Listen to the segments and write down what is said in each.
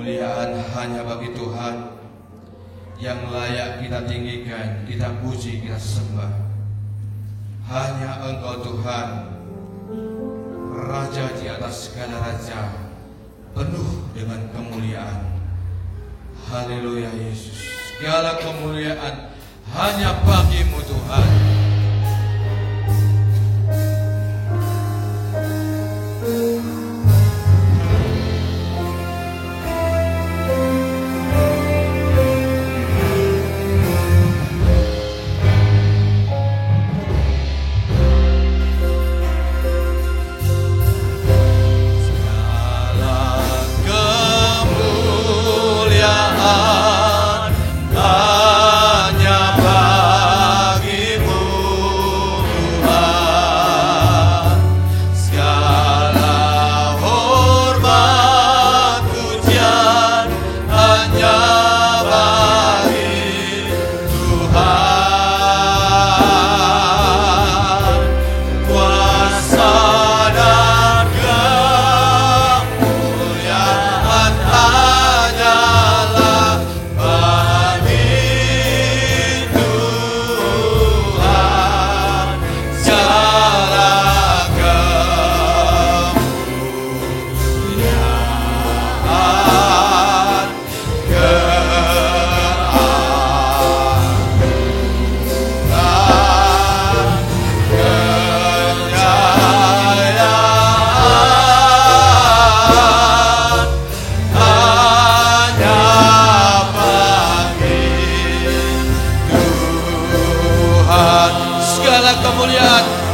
kemuliaan hanya bagi Tuhan yang layak kita tinggikan, kita puji, kita sembah. Hanya Engkau Tuhan, Raja di atas segala raja, penuh dengan kemuliaan. Haleluya Yesus. Segala kemuliaan hanya bagi-Mu Tuhan.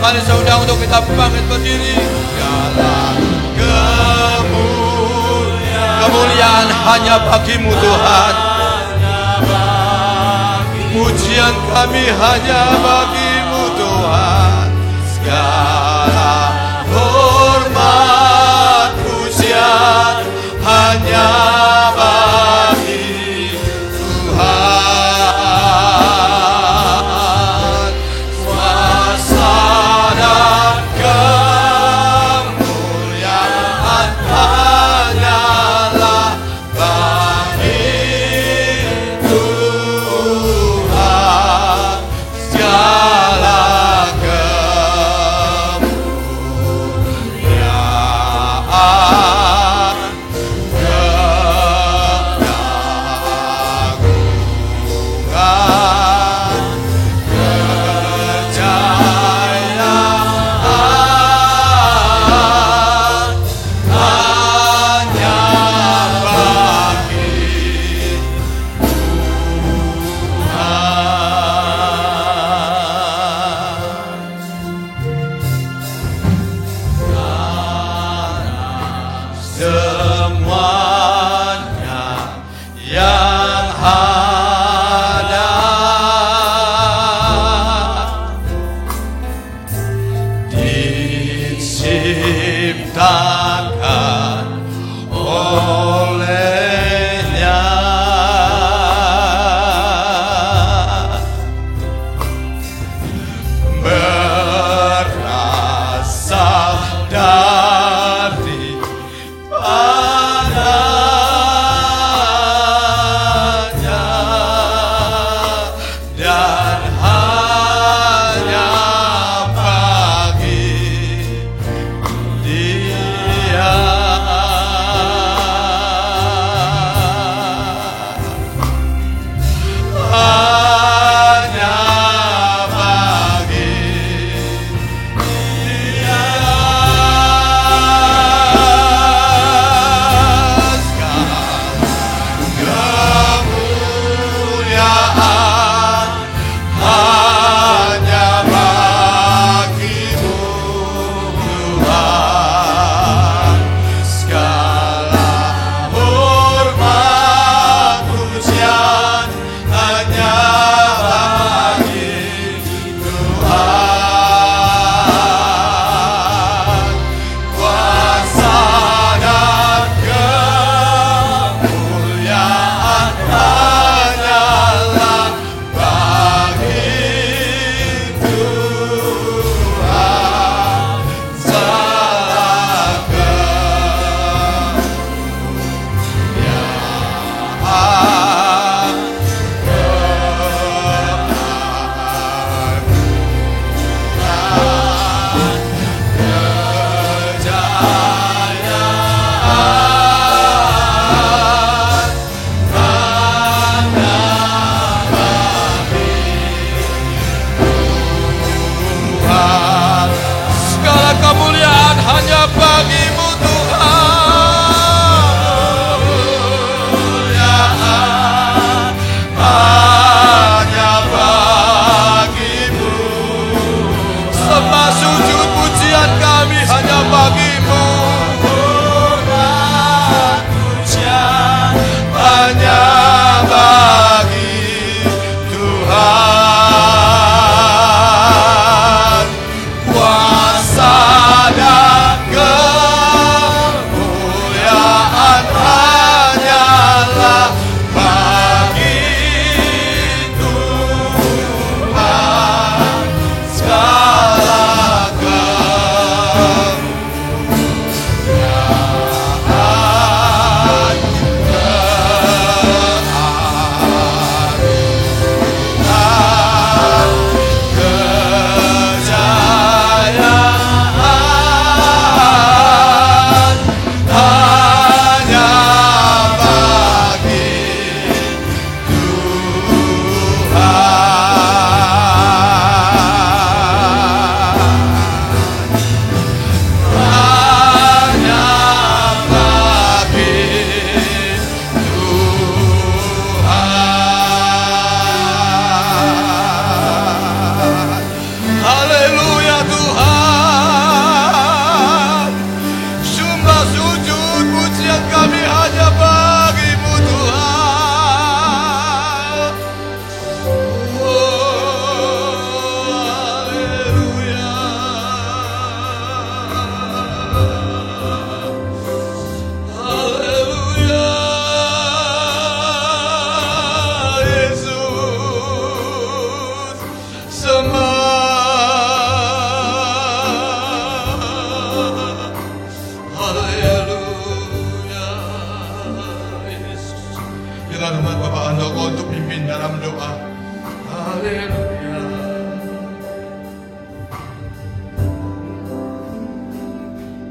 Mari saya undang untuk kita bangkit berdiri. Kemuliaan hanya bagi-Mu Tuhan. Pujian kami hanya bagi-Mu Tuhan. Segala hormat pujian hanya bagi Tuhan.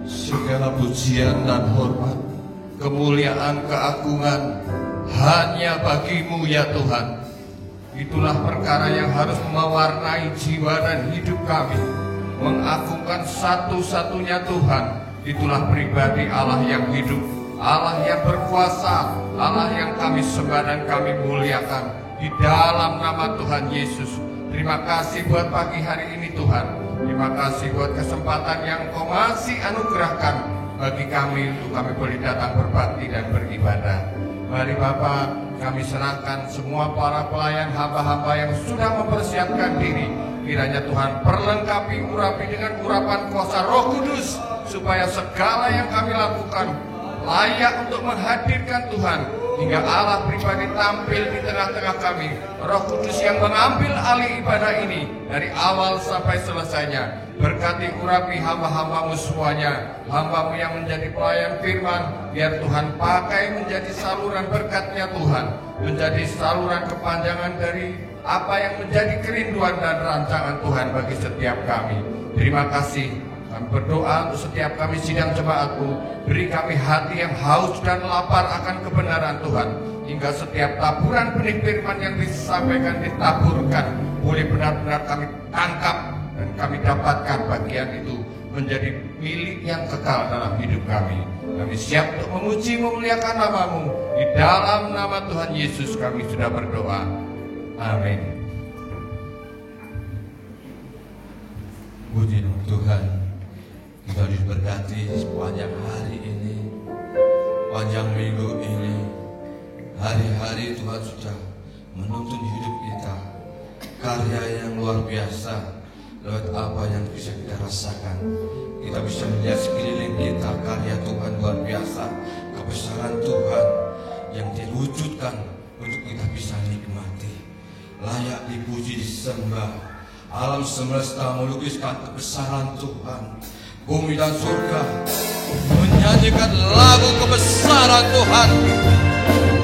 Segala pujian dan hormat, kemuliaan, keagungan hanya bagi-Mu ya Tuhan. Itulah perkara yang harus mewarnai jiwa dan hidup kami, mengagungkan satu-satunya Tuhan. Itulah pribadi Allah yang hidup, Allah yang berkuasa, Allah yang kami sembah dan kami muliakan di dalam nama Tuhan Yesus. Terima kasih buat pagi hari ini Tuhan. Terima kasih buat kesempatan yang Kau masih anugerahkan bagi kami untuk kami boleh datang berbakti dan beribadah. Mari Bapa, kami serahkan semua para pelayan hamba-hamba yang sudah mempersiapkan diri. Kiranya Tuhan perlengkapi, urapi dengan urapan kuasa Roh Kudus, supaya segala yang kami lakukan layak untuk menghadirkan Tuhan, hingga Allah pribadi tampil di tengah-tengah kami. Roh Kudus yang mengambil alih ibadah ini dari awal sampai selesainya. Berkati urapi hamba-hamba-Mu semuanya, hamba-Mu yang menjadi pelayan firman. Biar Tuhan pakai menjadi saluran berkat-Nya Tuhan, menjadi saluran kepanjangan dari apa yang menjadi kerinduan dan rancangan Tuhan bagi setiap kami. Terima kasih. Kami berdoa untuk setiap kami sidang jemaat-Mu. Beri kami hati yang haus dan lapar akan kebenaran Tuhan, hingga setiap taburan benih firman yang disampaikan ditaburkan boleh benar-benar kami tangkap dan kami dapatkan bagian itu menjadi milik yang kekal dalam hidup kami. Kami siap untuk memuji memuliakan nama-Mu. Di dalam nama Tuhan Yesus kami sudah berdoa. Amin. Puji Tuhan, kita diberkati sepanjang hari ini, panjang minggu ini. Hari-hari Tuhan sudah menuntun hidup kita, karya yang luar biasa. Lewat apa yang bisa kita rasakan, kita bisa melihat sekeliling kita karya Tuhan luar biasa, kebesaran Tuhan yang diwujudkan untuk kita bisa nikmati. Layak dipuji, disembah. Alam semesta melukiskan kebesaran Tuhan. Bumi dan surga menyanyikan lagu kebesaran Tuhan.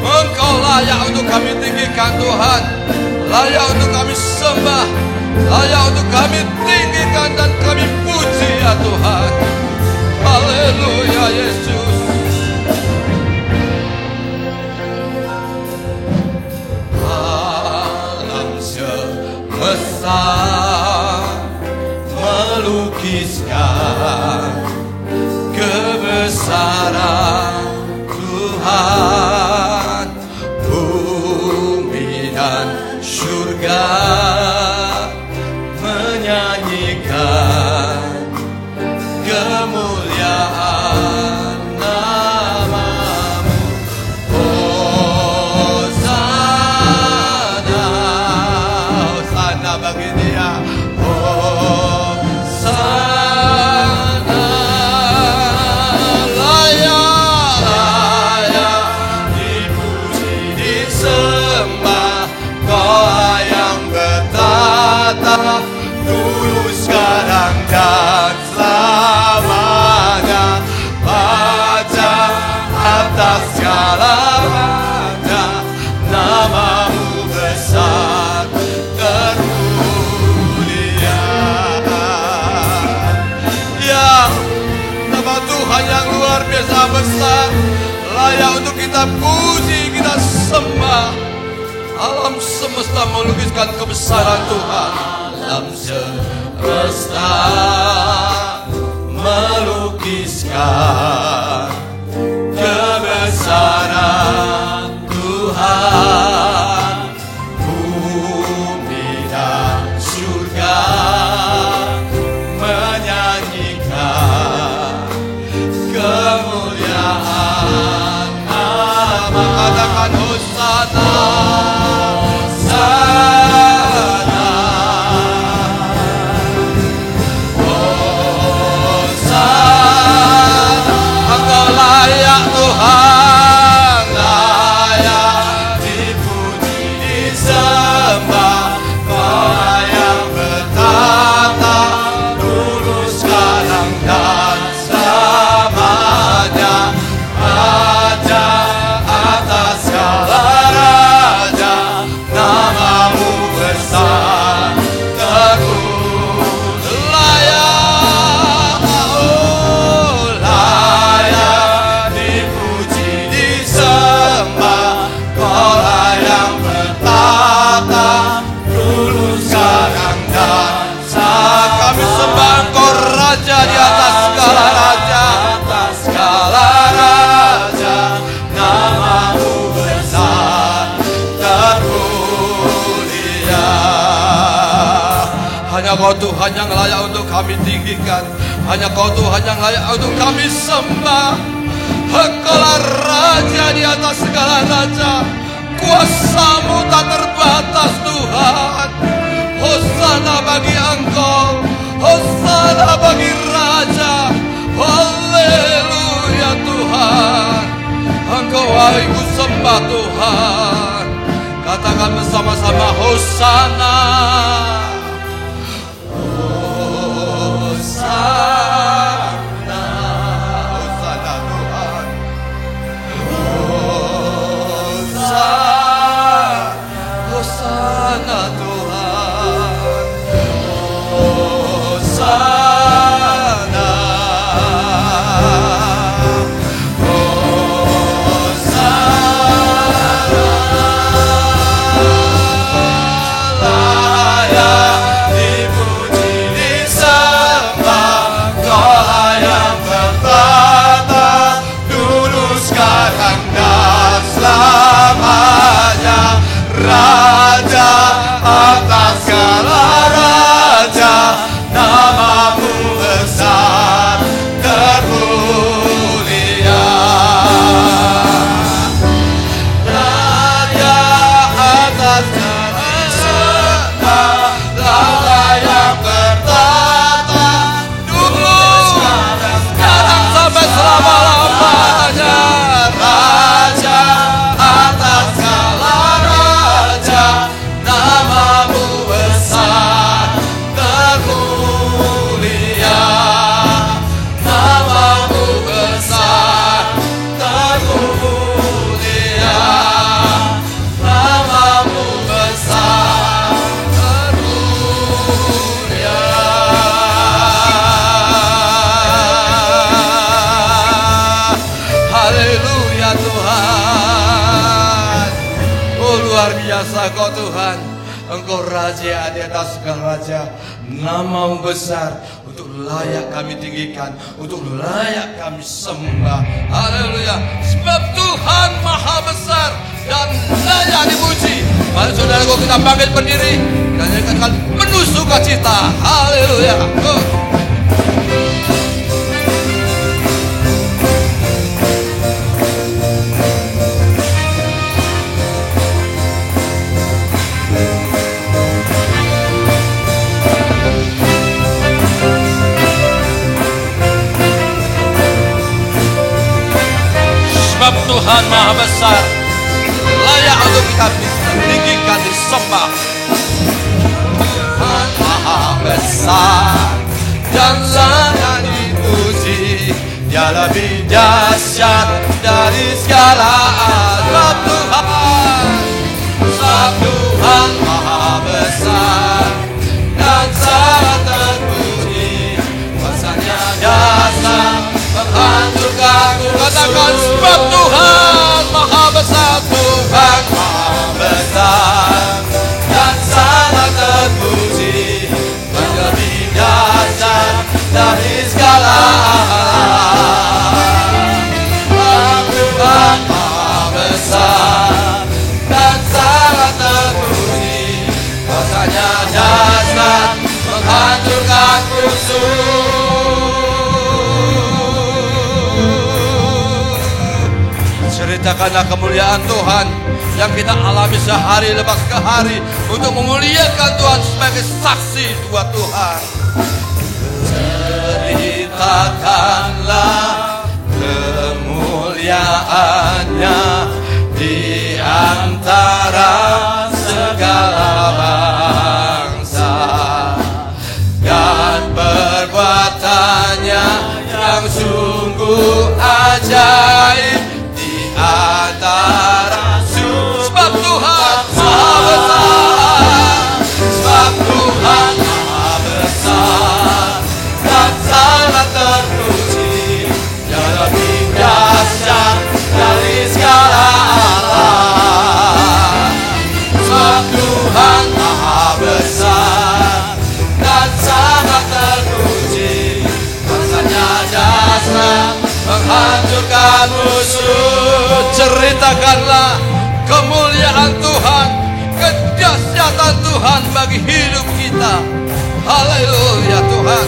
Engkau layak untuk kami tinggikan Tuhan, layak untuk kami sembah, layak untuk kami tinggikan dan kami puji ya Tuhan. Haleluya Yesus. Alam semesta melukiskan kebesaran Tuhan. Bumi dan surga menyanyikan kemuliaan nama-Mu. Hosana, Hosana bagi Dia. Hosana, layak dipuji, disembah. Kau yang bertata dulu, sekarang dan selamanya. luar biasa besar, layak untuk kita puji, kita sembah. Alam semesta melukiskan kebesaran Tuhan. Alam semesta melukiskan kebesaran Tuhan. Bumi dan surga menyanyikan kemuliaan nama. Katakan Hosana, Hosana, Hosana. Engkau layak Tuhan, layak dipuji, disembah. Kau yang bertata dulu, sekarang dan selamanya. Raja atas segala raja, namamu besar terpuji. Layak, oh layak dipuji, disembah. Kau yang bertata dulu, sekarang dan selamanya. Kami sembah Engkau Raja di atas segala raja, atas segala raja, namamu besar termulia. Hanya Kau Tuhan yang layak untuk kami tinggikan, hanya Kau Tuhan yang layak untuk kami sembah. Engkaulah Raja di atas segala raja, kuasa-Mu tak terbatas Tuhan. Hosana bagi Engkau, Hosana bagi Raja. Haleluya Tuhan, Engkau aku sembah Tuhan. Katakan bersama-sama Hosana, Hosana, Hosana Tuhan, Hosana, Hosana Tuhan, Hosana, layak dipuji, disembah. Kau yang bertata dulu, sekarang dan selamanya. Raja atas segala raja, namamu besar termulia. Raja atas segala raja, yang bertata dulu, sekarang sampai selama-lamanya. Raja atas segala raja, namamu besar termulia. Namamu besar termulia. Namamu besar termulia. Haleluya Tuhan. Oh luar biasa Kau Tuhan. Engkau Raja di atas segala raja, namamu besar, untuk layak kami tinggikan, untuk layak kami sembah. Haleluya. Sebab Tuhan maha besar dan layak dipuji. Mari saudaraku kita bangkit berdiri dan nyanyikan penuh sukacita. Haleluya. Sebab Tuhan maha besar, layak untuk kita tinggikan, disembah. Tuhan maha besar dan layak dipuji. Dia lebih dahsyat dari segala azab Tuhan. Sebab Tuhan maha besar dan sangat terpuji. Kuasanya dasar menghancurkan ceritakan sebab Tuhan maha besar. Tuhan maha besar dan sangat terpuji, lebih dahsyat dari segala alam. Tuhan maha besar dan sangat terpuji, kuasanya dahsyat menghancurkan musuh. Ceritakanlah kemuliaan Tuhan yang kita alami sehari lepas ke hari untuk memuliakan Tuhan sebagai saksi buat Tuhan. Ceritakanlah kemuliaannya di antara segala bangsa dan perbuatannya yang sungguh ajaib di antara sebab Tuhan maha besar, sebab Tuhan maha besar dan sangat terpuji, yang lebih dahsyat dari segala alam. Sebab Tuhan maha besar dan sangat terpuji, kuasanya dahsyat menghancurkan musuh. Ceritakanlah kemuliaan Tuhan, kedahsyatan Tuhan bagi hidup kita. Haleluya Tuhan.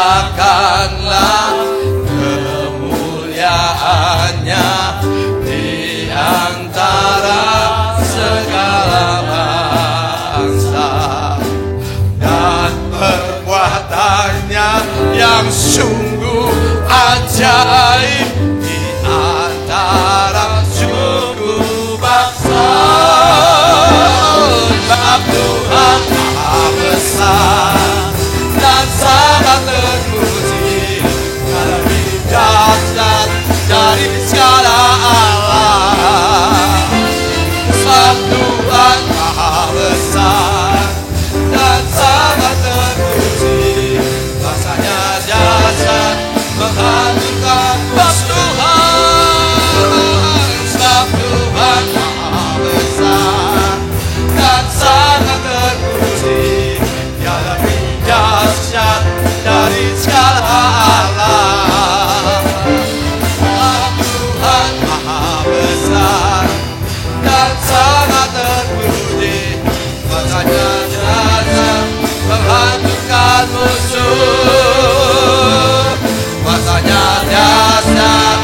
Ceritakanlah kemuliaannya di antara segala bangsa dan perbuatannya yang sungguh ajaib di antara suku bangsa. Sebab Tuhan maha besar dan sangat terpuji, lebih dahsyat dari segala alam. Sebab Tuhan maha besar dan sangat terpuji, kuasanya dahsyat menghancurkan musuh. Sebab Tuhan maha besar dan sangat terpuji, yang lebih dahsyat dari segala alam. Sebab Tuhan maha besar dan sangat terpuji, kuasanya dahsyat menghancurkan musuh. Kuasanya dahsyat,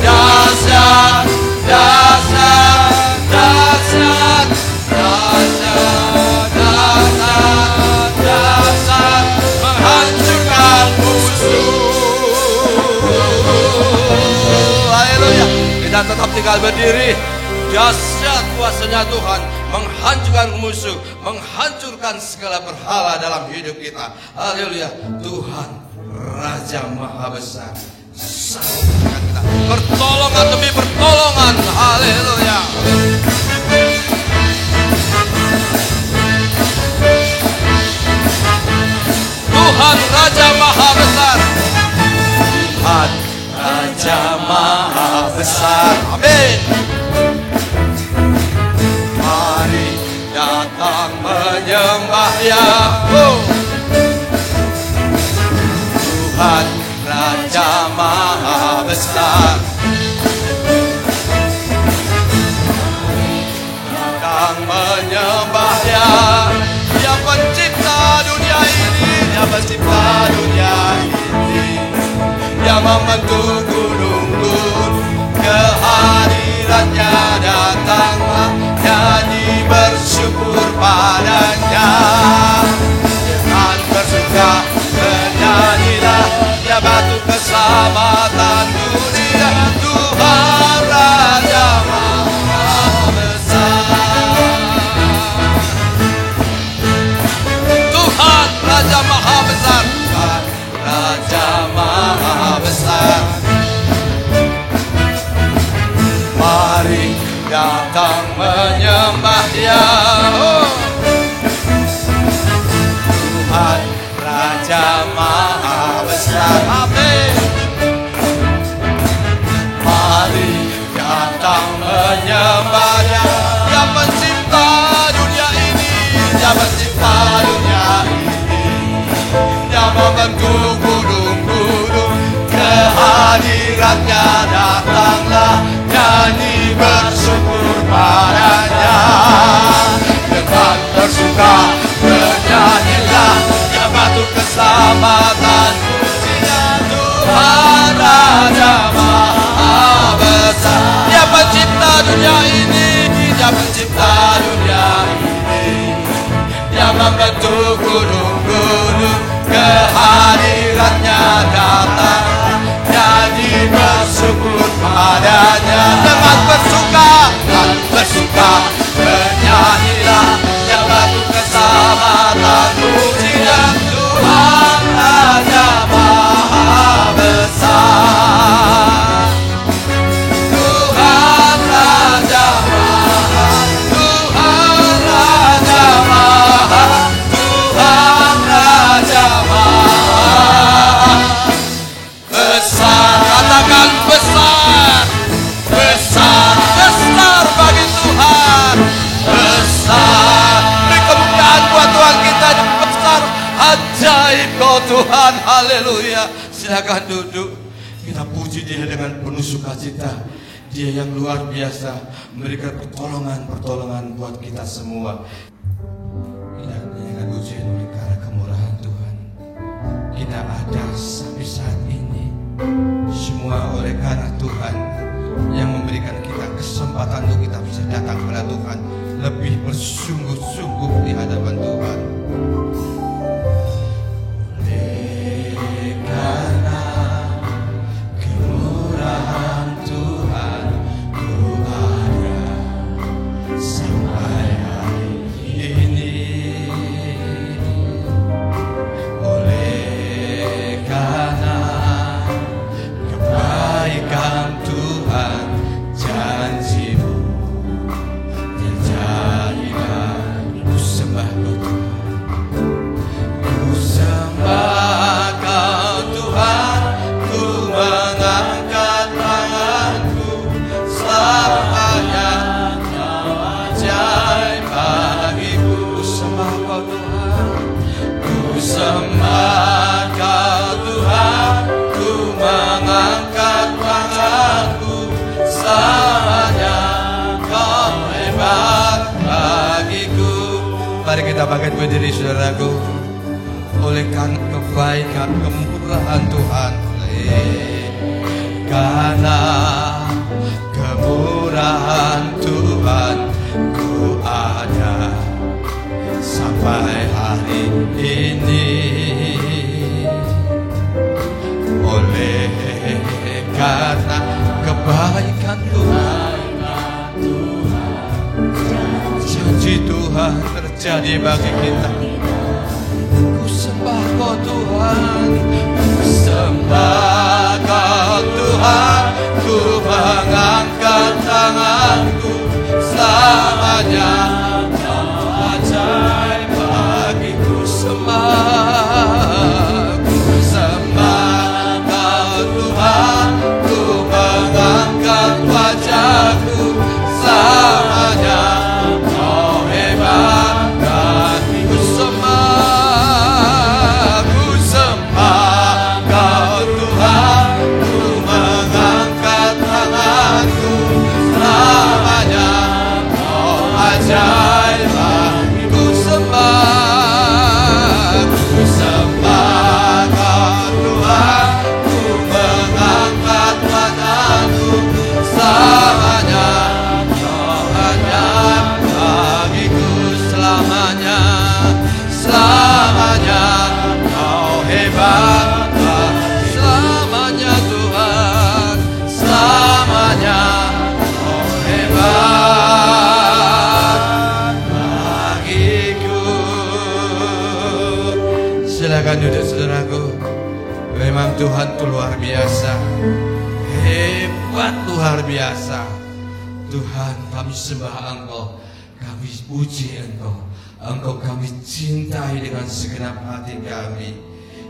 dahsyat, dahsyat, dahsyat, dahsyat, dahsyat, dahsyat menghancurkan musuh. Haleluya. Kita tetap tinggal berdiri. Dahsyat kuasanya Tuhan menghancurkan musuh, menghancurkan segala berhala dalam hidup kita. Haleluya. Tuhan Raja Maha Besar sambutkan kita pertolongan demi pertolongan. Haleluya. Tuhan Raja Maha Besar, Tuhan Raja Maha Besar. Amin. Mari datang menyembah Yahweh. Tuhan Raja Maha Besar, datang menyembah Dia pencipta dunia ini, Dia pencipta dunia ini, Dia membentuk gunung-gunung, kehadirannya datanglah, nyanyi bersyukur padanya, dengan bersuka bernyanyilah, Dia batu keselamatan dunia. Tuhan Raja Maha Besar, Tuhan Raja Maha Besar, Tuhan Raja Maha Besar. Mari datang menyembah Dia. Dia pencipta dunia ini, Dia membentuk gunung-gunung. Kehadirannya datanglah, nyanyi bersyukur padanya. Dengan bersuka bernyanyilah, Dia batu keselamatan, pujinya Tuhan Raja Maha Besar. Dia pencipta dunia ini, Dia pencipta dunia ini. Dia membentuk gunung-gunung, kehadirannya datang, nyanyi bersyukur padanya. Dengan bersuka bernyanyilah, Dia batu keselamatan, pujinya Tuhan Raja Maha Besar. Tuhan Raja Maha, Tuhan Raja Maha, Tuhan Raja Maha Besar. Katakan besar, besar, besar bagi Tuhan. Besar, beri kemuliaan buat Tuhan kita yang besar. Ajaib kau Tuhan, haleluya. Silakan duduk, kita puji Dia dengan penuh sukacita. Dia yang luar biasa, memberikan pertolongan buat kita semua. Kita dengan pujian oleh karena kemurahan Tuhan, kita ada sampai saat ini. Semua oleh karena Tuhan yang memberikan kita kesempatan untuk kita bisa datang kepada Tuhan, lebih bersungguh-sungguh di hadapan Tuhan. Oleh karena kemurahan Tuhan, ku ada sampai hari ini. Oleh karena kebaikan Tuhan, janji-Mu terjadilah. Ku sembah Kau Tuhan, ku sembah Kau Tuhan, ku mengangkat tanganku. Selamanya Kau ajaib bagiku. Ku sembah Kau Tuhan, ku sembah Kau Tuhan, ku mengangkat tanganku. Selamanya Kau hebat bagiku. Mari kita bangkit berdiri saudaraku. Oleh karena kebaikan kemurahan Tuhan, oleh karena kemurahan Tuhan, ku ada sampai hari ini. Oleh karena kebaikan Tuhan, janji Tuhan terjadi bagi kita. Ku sembah Kau Tuhan, ku sembah Kau Tuhan, ku mengangkat tanganku. Selamanya Kau ajaib bagiku. Sembah, ku sembah Kau Tuhan, ku mengangkat wajahku. Selamanya Kau hebat bagiku. Sembah, ku sembah Kau Tuhan, ku mengangkat tanganku. Selamanya Kau ajaib bagiku. Sembah, ku sembah Kau Tuhan, ku mengangkat tanganku. Selamanya Kau ajaib bagiku. Selamanya, selamanya Kau hebat. Selamanya Tuhan, selamanya Kau hebat bagiku. Silakan duduk saudaraku. Memang Tuhan itu luar biasa, hebat, luar biasa. Tuhan, kami sembah Engkau, kami puji Engkau. Engkau kami cintai dengan segenap hati kami.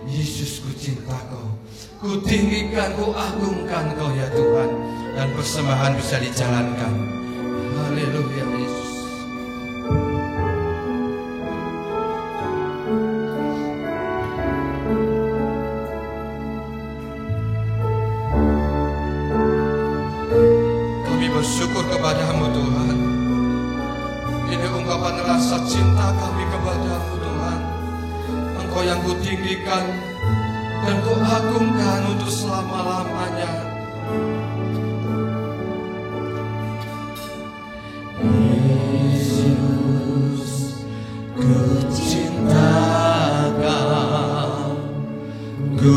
Yesus, ku cinta Kau, ku tinggikan, ku agungkan Kau ya Tuhan. Dan persembahan bisa dijalankan. Haleluya Yesus. cinta kami kepadamu Tuhan. Engkau yang kutinggikan dan kuagungkan untuk selama-lamanya. Yesus, ku cintakan, ku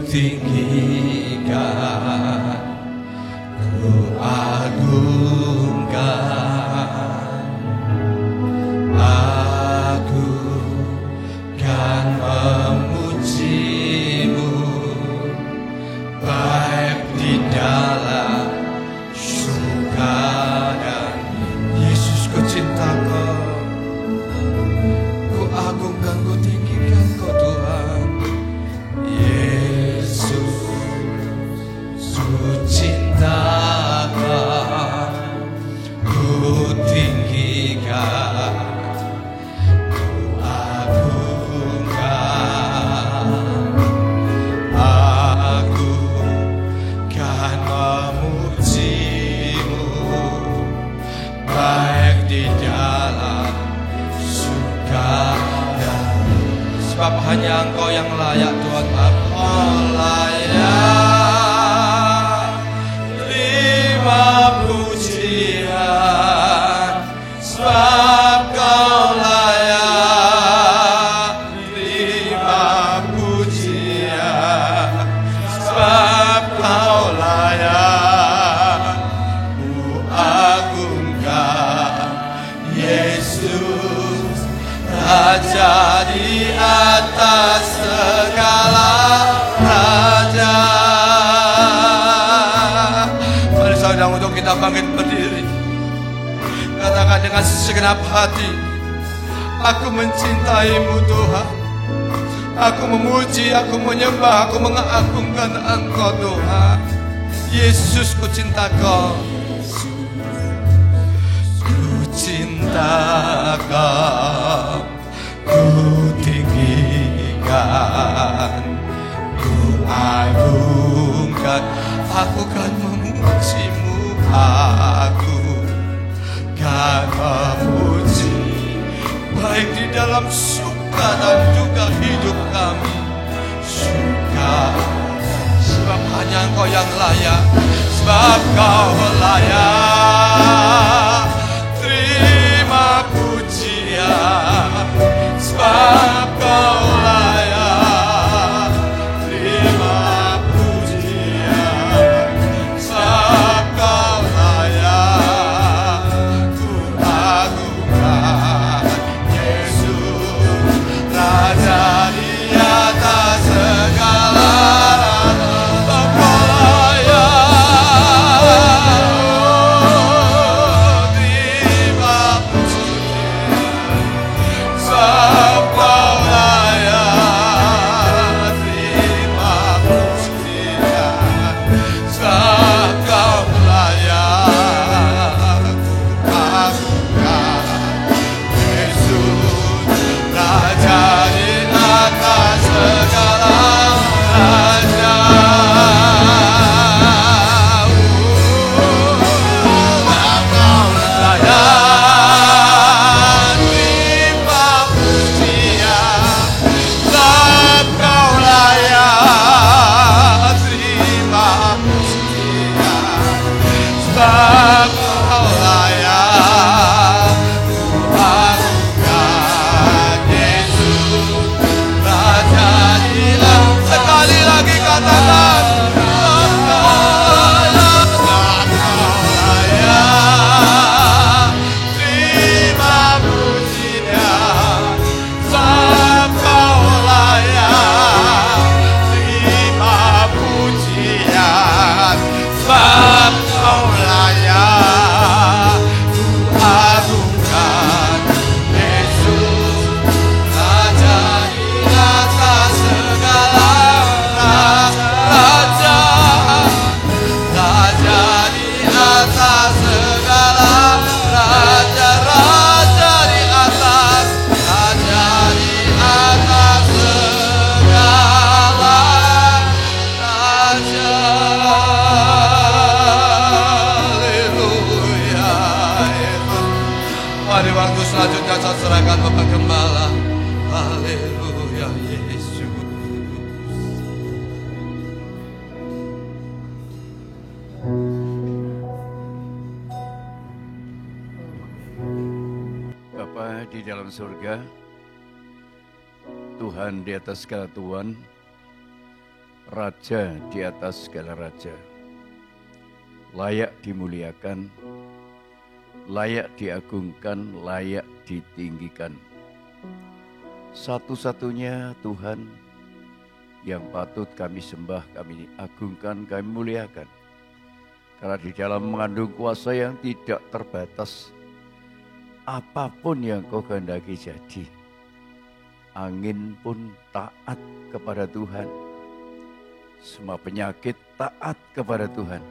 tinggikan, ku agungkan. Aku kan memujimu, baik di dalam suka dan Yesus ku cintakan, ku agungkan, ku tinggikan kau Tuhan. Yesus, ku cintakan, ku tinggikan, ku agungkan. Aku kan memujimu, baik di dalam suka dan sebab hanya Engkau yang layak Tuhan. Engkau layak terima pujian, sebab Kau layak terima pujian, sebab Kau layak ku agungkan. Yesus, Raja di atas segala raja. Mari saudara, untuk kita bangkit berdiri, katakan dengan segenap hati, aku mencintaimu Tuhan. Aku memuji, aku menyembah, aku mengagungkan Engkau Tuhan. Yesus, ku cinta Kau, ku cinta Kau, ku tinggikan, ku agungkan. Aku kan memujimu, aku kan memuji, baik di dalam suka dan juga hidup kami. Suka, sebab hanya Engkau yang layak, sebab Kau layak terima pujian, sebab Kau layak terima pujian, sebab Kau layak ku agungkan. Yesus, Raja di atas segala raja. Engkau layak terima pujian, sebab Kau layak terima pujian, sebab Kau layak ku agungkan. Yesus, Raja di atas segala raja. Engkau layak terima pujian, Gembala. Haleluya Yesus. Bapa di dalam surga, Tuhan di atas segala Tuhan, Raja di atas segala Raja, layak dimuliakan, layak diagungkan, layak ditinggikan. Satu-satunya Tuhan yang patut kami sembah, kami agungkan, kami muliakan. Karena di dalam mengandung kuasa yang tidak terbatas, apapun yang kau kehendaki jadi. Angin pun taat kepada Tuhan. Semua penyakit taat kepada Tuhan.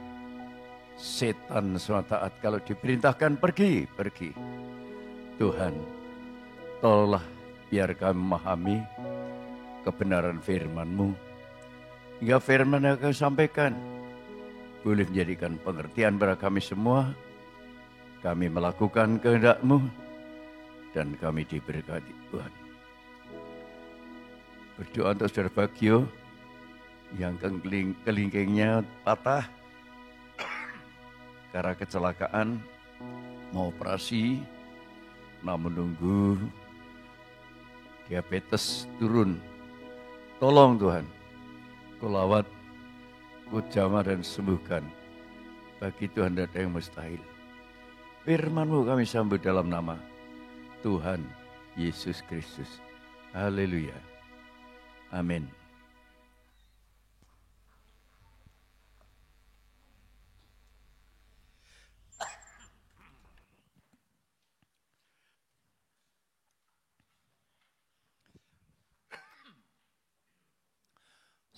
Setan semua taat. Kalau diperintahkan pergi, pergi. Tuhan, tolonglah biar kami memahami kebenaran firman-Mu. Hingga firman yang kau sampaikan boleh menjadikan pengertian bagi kami semua. Kami melakukan kehendak-Mu dan kami diberkati Tuhan. Berdoa untuk saudara Bagio yang kelingkingnya patah karena kecelakaan, mau operasi, namun menunggu diabetes turun. Tolong Tuhan, Kau lawat, Kau jamah dan sembuhkan. Bagi Tuhan tidak ada yang mustahil. Firman-Mu kami sambut dalam nama Tuhan Yesus Kristus. Haleluya. Amin.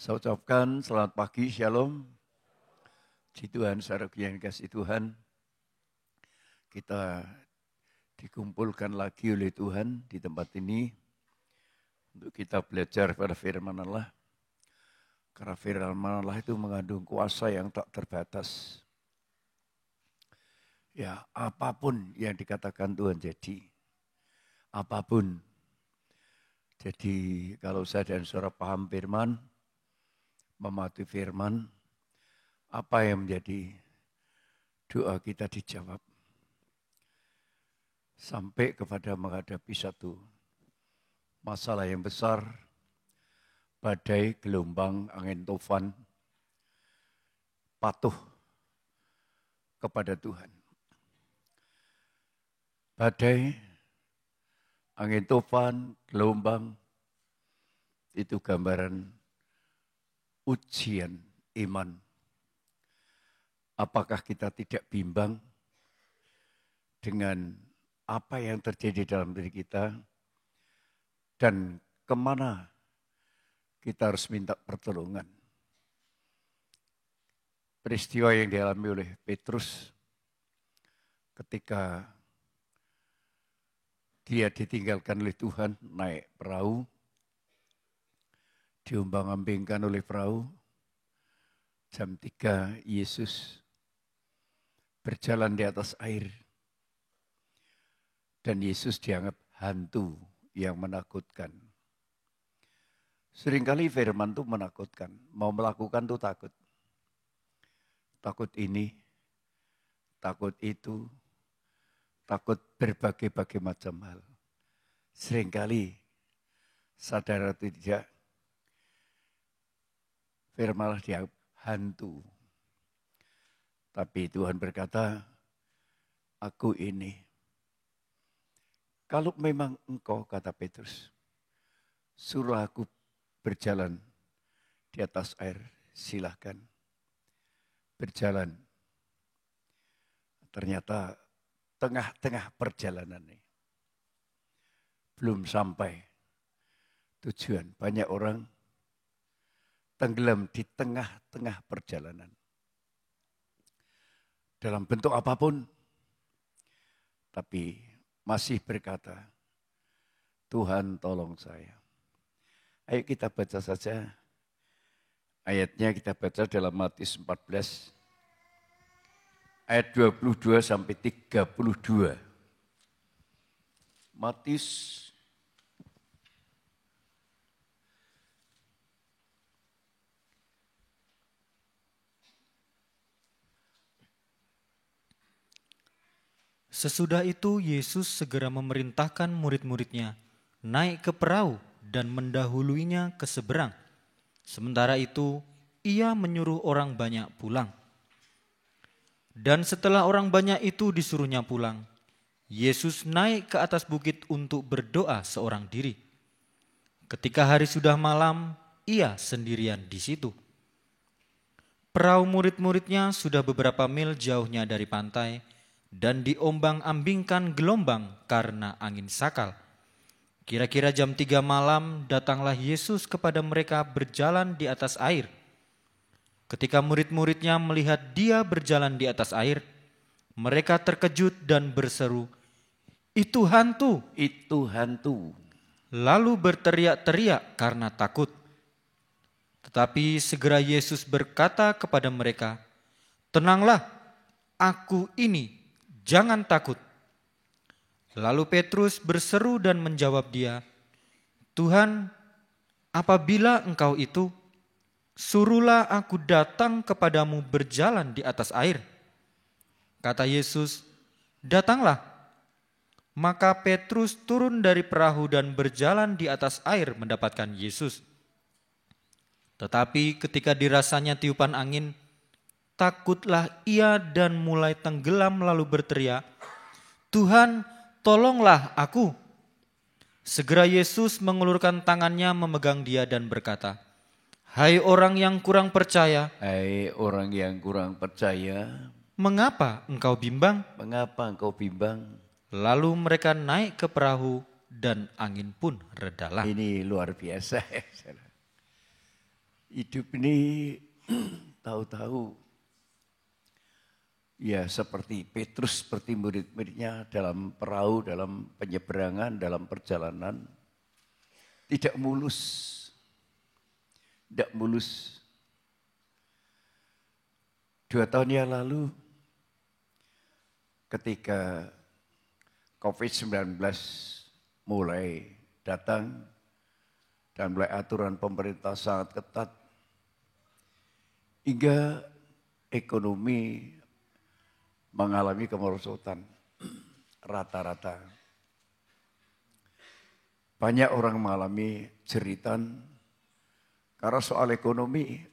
Saya ucapkan selamat pagi, shalom. Puji Tuhan, saudara yang dikasihi Tuhan. Kita dikumpulkan lagi oleh Tuhan di tempat ini untuk kita belajar pada firman Allah. Karena firman Allah itu mengandung kuasa yang tak terbatas. Ya, apapun yang dikatakan Tuhan jadi. Apapun. Jadi kalau saya dan saudara paham firman, mematuhi firman, apa yang menjadi doa kita dijawab. Sampai kepada menghadapi satu masalah yang besar, badai, gelombang, angin tofan, patuh kepada Tuhan. Badai, angin tofan, gelombang, itu gambaran ujian iman. Apakah kita tidak bimbang dengan apa yang terjadi dalam diri kita dan kemana kita harus minta pertolongan. Peristiwa yang dialami oleh Petrus ketika dia ditinggalkan oleh Tuhan naik perahu, diombang-ambingkan oleh perahu. Jam 3 Yesus berjalan di atas air. Dan Yesus dianggap hantu yang menakutkan. Seringkali firman itu menakutkan. Mau melakukan itu takut. Takut ini, takut itu, takut berbagai-bagai macam hal. Seringkali sadar atau tidak, firman Allah dianggap hantu. Tapi Tuhan berkata, aku ini. Kalau memang engkau, kata Petrus, suruh aku berjalan di atas air, silahkan. Berjalan. Ternyata tengah-tengah perjalanan ini. Belum sampai tujuan. Banyak orang tenggelam di tengah-tengah perjalanan. Dalam bentuk apapun, tapi masih berkata, Tuhan tolong saya. Ayo kita baca saja. Ayatnya kita baca dalam Matius 14, ayat 22 sampai 32. Matius Sesudah itu Yesus segera memerintahkan murid-muridnya naik ke perahu dan mendahuluinya ke seberang. Sementara itu ia menyuruh orang banyak pulang. Dan setelah orang banyak itu disuruhnya pulang, Yesus naik ke atas bukit untuk berdoa seorang diri. Ketika hari sudah malam, ia sendirian di situ. Perahu murid-muridnya sudah beberapa mil jauhnya dari pantai dan diombang-ambingkan gelombang karena angin sakal. Kira-kira jam 3 malam datanglah Yesus kepada mereka berjalan di atas air. Ketika murid-muridnya melihat dia berjalan di atas air, mereka terkejut dan berseru, "Itu hantu!" Itu hantu. Lalu berteriak-teriak karena takut. Tetapi segera Yesus berkata kepada mereka, "Tenanglah, aku ini, jangan takut." Lalu Petrus berseru dan menjawab dia, "Tuhan, apabila Engkau itu, suruhlah aku datang kepadamu berjalan di atas air." Kata Yesus, "Datanglah." Maka Petrus turun dari perahu dan berjalan di atas air mendapatkan Yesus. Tetapi ketika dirasanya tiupan angin, takutlah ia dan mulai tenggelam lalu berteriak, "Tuhan, tolonglah aku." Segera Yesus mengulurkan tangannya memegang dia dan berkata, "Hai orang yang kurang percaya, Hai orang yang kurang percaya, mengapa engkau bimbang?" mengapa engkau bimbang? Lalu mereka naik ke perahu dan angin pun redalah. Ini luar biasa. Hidup ini tahu-tahu ya seperti Petrus, seperti murid-muridnya dalam perahu, dalam penyeberangan, dalam perjalanan. Tidak mulus. Tidak mulus. 2 tahun yang lalu ketika COVID-19 mulai datang dan mulai aturan pemerintah sangat ketat, hingga ekonomi mengalami kemerosotan rata-rata. Banyak orang mengalami jeritan karena soal ekonomi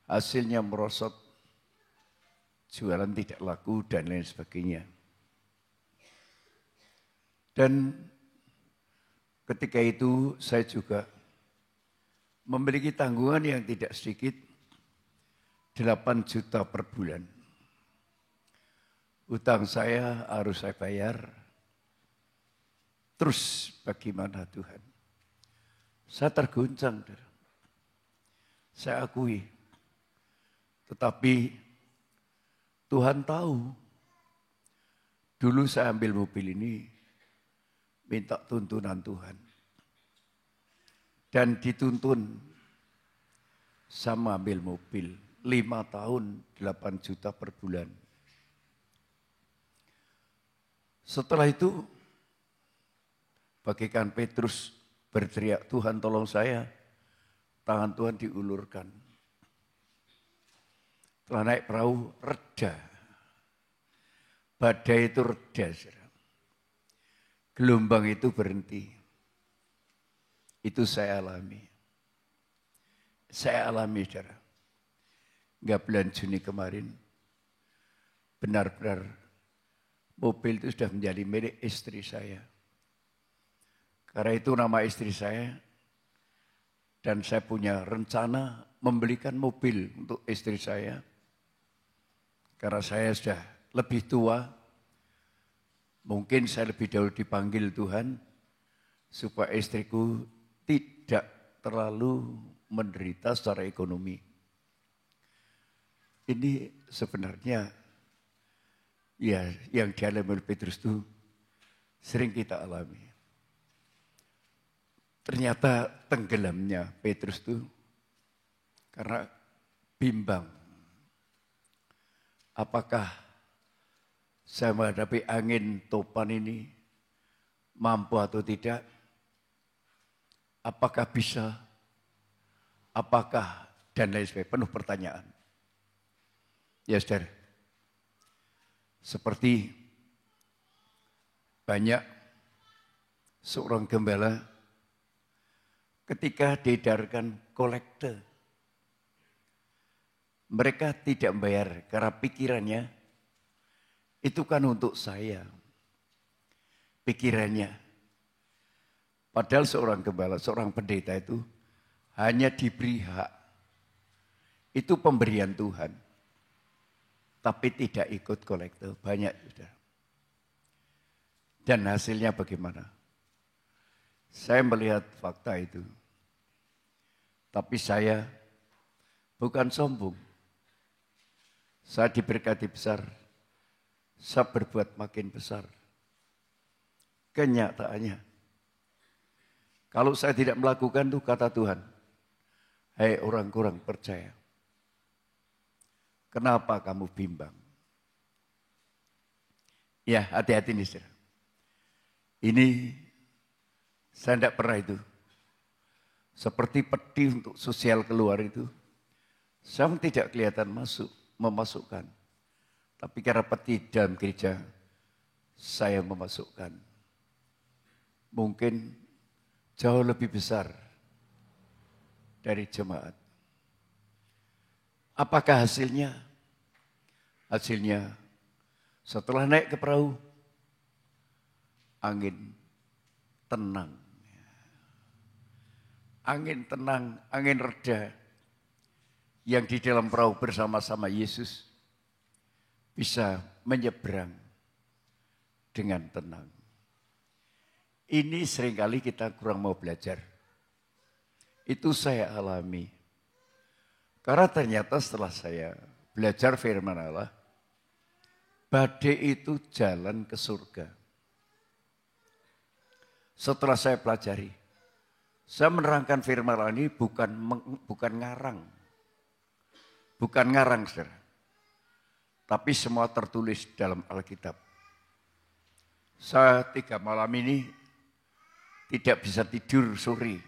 hasilnya merosot, jualan tidak laku dan lain sebagainya. Dan ketika itu saya juga memiliki tanggungan yang tidak sedikit, 8 juta per bulan. Utang saya harus saya bayar. Terus bagaimana Tuhan? Saya terguncang. Saya akui. Tetapi Tuhan tahu. Dulu saya ambil mobil ini, minta tuntunan Tuhan. Dan dituntun sama ambil mobil 5 tahun 8 juta per bulan. Setelah itu bagaikan Petrus berteriak, "Tuhan tolong saya." Tangan Tuhan diulurkan. Setelah naik perahu reda. Badai itu reda. Gelombang itu berhenti. Itu saya alami. Saya alami, saudara. Enggak, bulan Juni kemarin, benar-benar mobil itu sudah menjadi milik istri saya. Karena itu nama istri saya, dan saya punya rencana membelikan mobil untuk istri saya. Karena saya sudah lebih tua, mungkin saya lebih dahulu dipanggil Tuhan, supaya istriku tidak terlalu menderita secara ekonomi. Ini sebenarnya ya yang dialami oleh Petrus itu sering kita alami. Ternyata tenggelamnya Petrus itu karena bimbang. Apakah saya menghadapi angin topan ini mampu atau tidak? Apakah bisa? Apakah? Dan lain sebagainya, penuh pertanyaan. Ya saudara, seperti banyak seorang gembala ketika diedarkan kolekte, mereka tidak membayar karena pikirannya itu kan untuk saya. Pikirannya. Padahal seorang gembala, seorang pendeta itu hanya diberi hak. Itu pemberian Tuhan. Tapi tidak ikut kolekte. Banyak sudah. Dan hasilnya bagaimana? Saya melihat fakta itu. Tapi saya bukan sombong. Saya diberkati besar. Saya berbuat makin besar. Kenyataannya. Kalau saya tidak melakukan itu kata Tuhan. Hai orang kurang percaya. Kenapa kamu bimbang? Ya hati-hati nih saudara. Ini saya tidak pernah itu. Seperti peti untuk sosial keluar itu. Saya tidak kelihatan memasukkan. Tapi karena peti dalam gereja, saya memasukkan. Mungkin jauh lebih besar dari jemaat. Apakah hasilnya? Hasilnya setelah naik ke perahu, angin tenang. Angin tenang, angin reda. Yang di dalam perahu bersama-sama Yesus bisa menyeberang dengan tenang. Ini seringkali kita kurang mau belajar. Itu saya alami. Karena ternyata setelah saya belajar firman Allah, badai itu jalan ke surga. Setelah saya pelajari, saya menerangkan firman Allah ini bukan ngarang. Bukan ngarang, saudara. Tapi semua tertulis dalam Alkitab. Saya 3 malam ini tidak bisa tidur sore.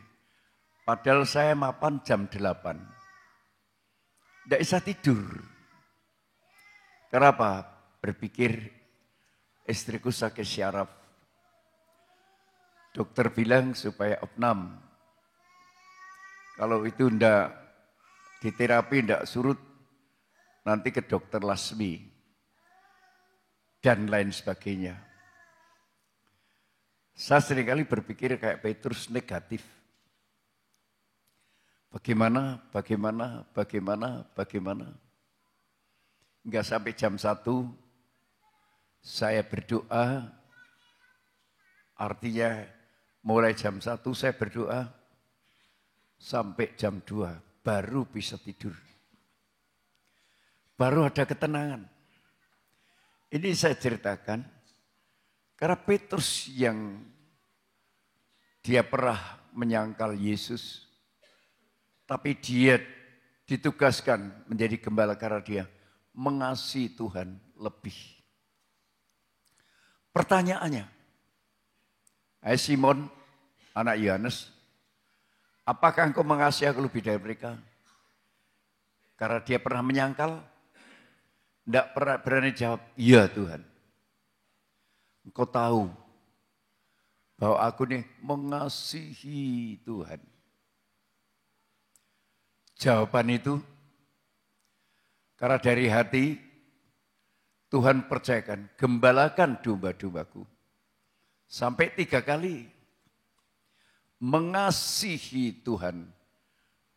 Padahal saya mapan jam 8. Tidak bisa tidur. Kenapa? Berpikir istriku sakit syaraf. Dokter bilang supaya opnam. Kalau itu tidak diterapi, tidak surut, nanti ke dokter Lasmi. Dan lain sebagainya. Saya seringkali berpikir kayak Petrus negatif. Bagaimana. Enggak sampai jam 1, saya berdoa. Artinya mulai jam 1 saya berdoa. Sampai jam 2 baru bisa tidur. Baru ada ketenangan. Ini saya ceritakan. Karena Petrus yang dia pernah menyangkal Yesus, tapi dia ditugaskan menjadi gembala karena dia mengasihi Tuhan lebih. Pertanyaannya, hai Simon, anak Yohanes, apakah engkau mengasihi aku lebih dari mereka? Karena dia pernah menyangkal, tidak pernah berani jawab, iya Tuhan. Engkau tahu bahwa aku nih mengasihi Tuhan. Jawaban itu, karena dari hati Tuhan percayakan, gembalakan domba-dombaku. Sampai 3 kali mengasihi Tuhan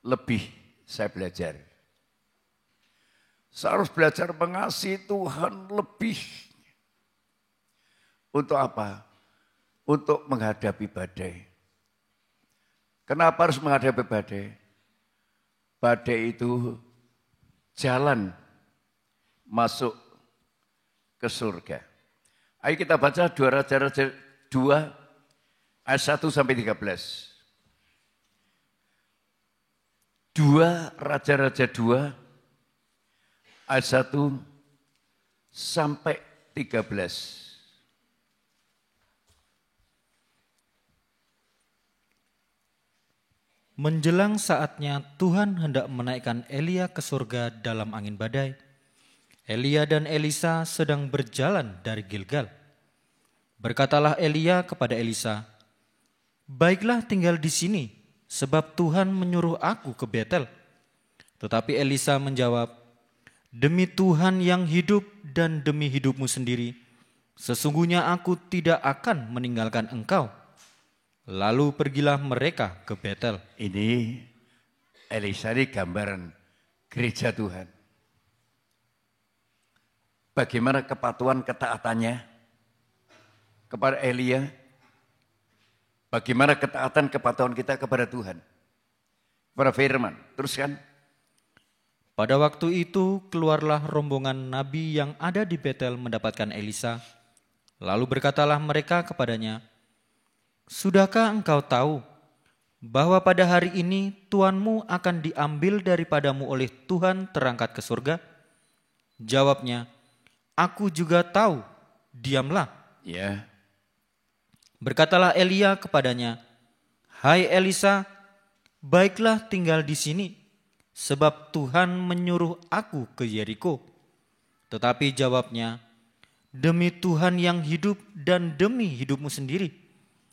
lebih saya belajar. Saya harus belajar mengasihi Tuhan lebih. Untuk apa? Untuk menghadapi badai. Kenapa harus menghadapi badai? Badai itu jalan masuk ke surga. Ayo kita baca 2 Raja-Raja 2 ayat 1 sampai 13. 2 Raja-Raja 2 ayat 1 sampai 13. Menjelang saatnya Tuhan hendak menaikkan Elia ke surga dalam angin badai. Elia dan Elisa sedang berjalan dari Gilgal. Berkatalah Elia kepada Elisa, "Baiklah tinggal di sini, sebab Tuhan menyuruh aku ke Betel." Tetapi Elisa menjawab, "Demi Tuhan yang hidup dan demi hidupmu sendiri, sesungguhnya aku tidak akan meninggalkan engkau." Lalu pergilah mereka ke Betel. Ini Elisa ini gambaran gereja Tuhan. Bagaimana kepatuhan ketaatannya kepada Elia? Bagaimana ketaatan kepatuhan kita kepada Tuhan? Kepada firman. Teruskan. Pada waktu itu keluarlah rombongan nabi yang ada di Betel mendapatkan Elisa. Lalu berkatalah mereka kepadanya, "Sudahkah engkau tahu bahwa pada hari ini tuanmu akan diambil daripadamu oleh Tuhan terangkat ke surga?" Jawabnya, "Aku juga tahu, diamlah." Ya. Berkatalah Elia kepadanya, "Hai Elisa, baiklah tinggal di sini, sebab Tuhan menyuruh aku ke Yeriko." Tetapi jawabnya, "Demi Tuhan yang hidup dan demi hidupmu sendiri,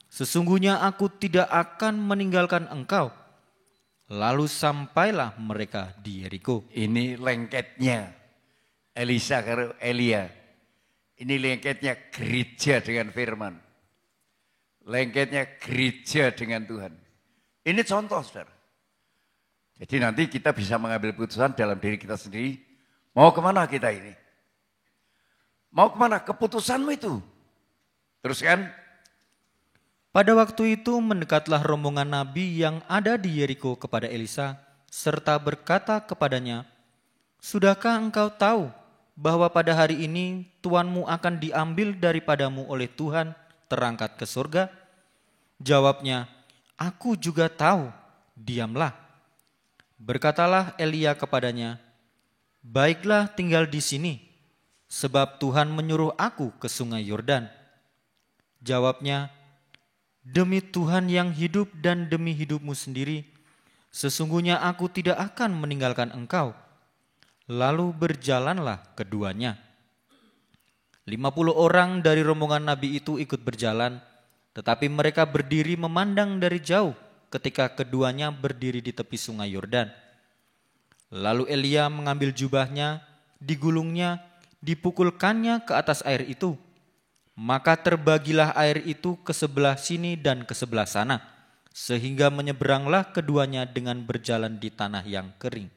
sesungguhnya aku tidak akan meninggalkan engkau." Lalu sampailah mereka di Yeriko. Ini lengketnya Elisa karo Elia. Ini lengketnya gereja dengan firman. Lengketnya gereja dengan Tuhan. Ini contoh, saudara. Jadi nanti kita bisa mengambil keputusan dalam diri kita sendiri. Mau kemana kita ini? Mau kemana? Keputusanmu itu. Terus kan? Pada waktu itu mendekatlah rombongan nabi yang ada di Yeriko kepada Elisa, serta berkata kepadanya, "Sudahkah engkau tahu bahwa pada hari ini tuanmu akan diambil daripadamu oleh Tuhan terangkat ke surga?" Jawabnya, "Aku juga tahu, diamlah." Berkatalah Elia kepadanya, "Baiklah tinggal di sini, sebab Tuhan menyuruh aku ke sungai Yordan." Jawabnya, "Demi Tuhan yang hidup dan demi hidupmu sendiri, sesungguhnya aku tidak akan meninggalkan engkau." Lalu berjalanlah keduanya. 50 orang dari rombongan nabi itu ikut berjalan, tetapi mereka berdiri memandang dari jauh ketika keduanya berdiri di tepi sungai Yordan. Lalu Elia mengambil jubahnya, digulungnya, dipukulkannya ke atas air itu. Maka terbagilah air itu ke sebelah sini dan ke sebelah sana, sehingga menyeberanglah keduanya dengan berjalan di tanah yang kering.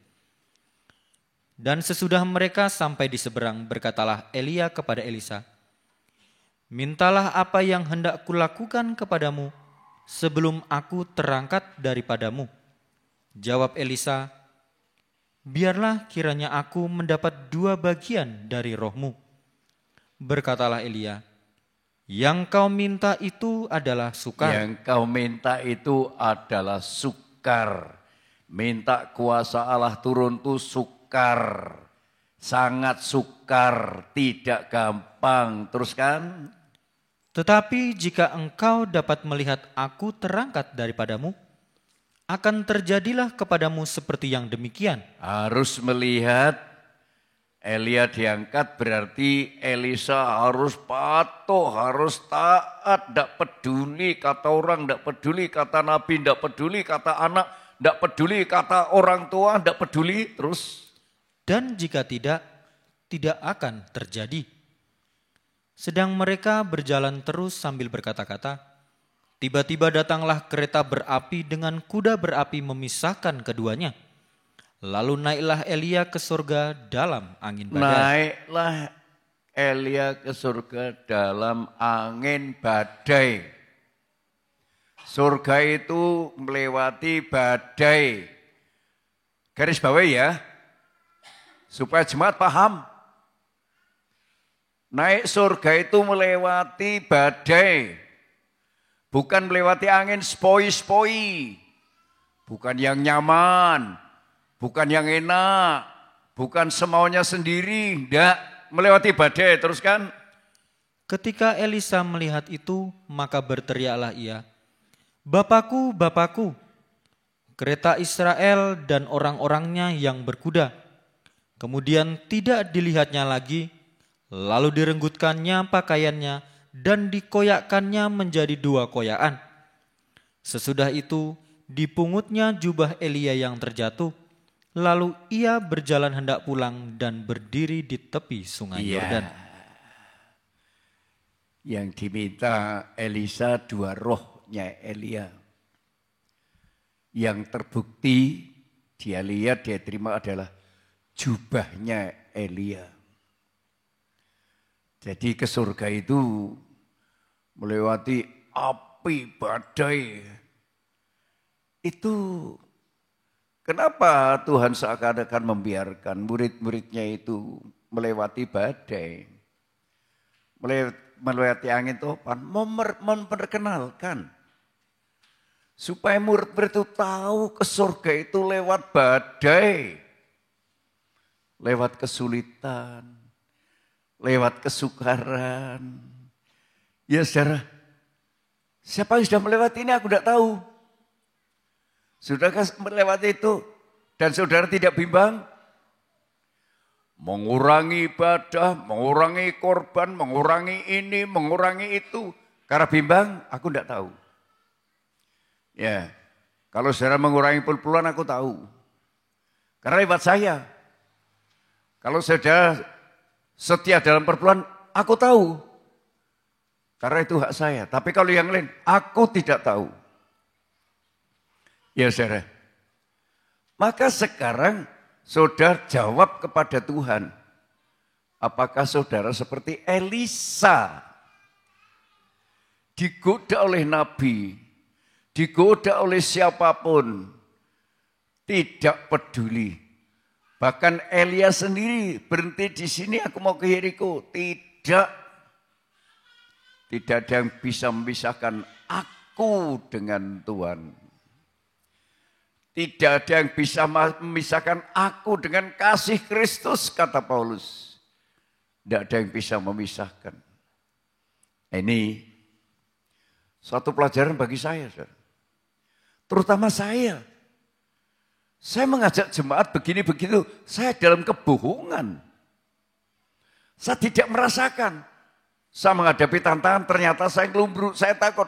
Dan sesudah mereka sampai di seberang, berkatalah Elia kepada Elisa, "Mintalah apa yang hendak kulakukan kepadamu sebelum aku terangkat daripadamu." Jawab Elisa, "Biarlah kiranya aku mendapat 2 bagian dari rohmu." Berkatalah Elia, "Yang kau minta itu adalah sukar." Yang kau minta itu adalah sukar. Minta kuasa Allah turun itu sukar. Sangat sukar, tidak gampang. Teruskan. "Tetapi jika engkau dapat melihat aku terangkat daripadamu, akan terjadilah kepadamu seperti yang demikian." Harus melihat Elia diangkat berarti Elisa harus patuh, harus taat, tidak peduli kata orang, tidak peduli kata nabi, tidak peduli kata anak, tidak peduli kata orang tua, tidak peduli terus. Dan jika tidak akan terjadi. Sedang mereka berjalan terus sambil berkata-kata, tiba-tiba datanglah kereta berapi dengan kuda berapi memisahkan keduanya. Lalu naiklah Elia ke surga dalam angin badai. Naiklah Elia ke surga dalam angin badai. Surga itu melewati badai. Garis bawahi ya, supaya jemaat paham. Naik surga itu melewati badai. Bukan melewati angin sepoi-sepoi. Bukan yang nyaman. Bukan yang enak. Bukan semaunya sendiri. Tidak, melewati badai. Teruskan. Ketika Elisa melihat itu, maka berteriaklah ia, "Bapakku, Bapakku, kereta Israel dan orang-orangnya yang berkuda." Kemudian tidak dilihatnya lagi, lalu direnggutkannya pakaiannya dan dikoyakkannya menjadi 2 koyakan. Sesudah itu dipungutnya jubah Elia yang terjatuh, lalu ia berjalan hendak pulang dan berdiri di tepi sungai Yordan. Yang diminta Elisa 2 rohnya Elia. Yang terbukti dia lihat, dia terima adalah jubahnya Elia. Jadi ke surga itu melewati api badai. Itu kenapa Tuhan seakan-akan membiarkan murid-muridnya itu melewati badai. Melewati angin topan, memperkenalkan. Supaya murid-murid itu tahu ke surga itu lewat badai. Lewat kesulitan, lewat kesukaran. Ya saudara, siapa yang sudah melewati ini aku tidak tahu. Sudahkah melewati itu dan saudara tidak bimbang? Mengurangi ibadah, mengurangi korban, mengurangi ini, mengurangi itu. Karena bimbang, aku tidak tahu. Ya, kalau saudara mengurangi pul-puluhan aku tahu. Karena lewat saya. Kalau saudara setia dalam perpuluhan, aku tahu. Karena itu hak saya. Tapi kalau yang lain, aku tidak tahu. Ya saudara. Maka sekarang saudara jawab kepada Tuhan. Apakah saudara seperti Elisa? Digoda oleh nabi. Digoda oleh siapapun. Tidak peduli. Bahkan Elia sendiri berhenti di sini, aku mau ke Yeriko. Tidak. Tidak ada yang bisa memisahkan aku dengan Tuhan. Tidak ada yang bisa memisahkan aku dengan kasih Kristus, kata Paulus. Tidak ada yang bisa memisahkan. Ini suatu pelajaran bagi saya, saudara. Terutama saya. Saya mengajak jemaat begini-begitu, saya dalam kebohongan. Saya tidak merasakan. Saya menghadapi tantangan, ternyata saya ngelumbruk, saya takut.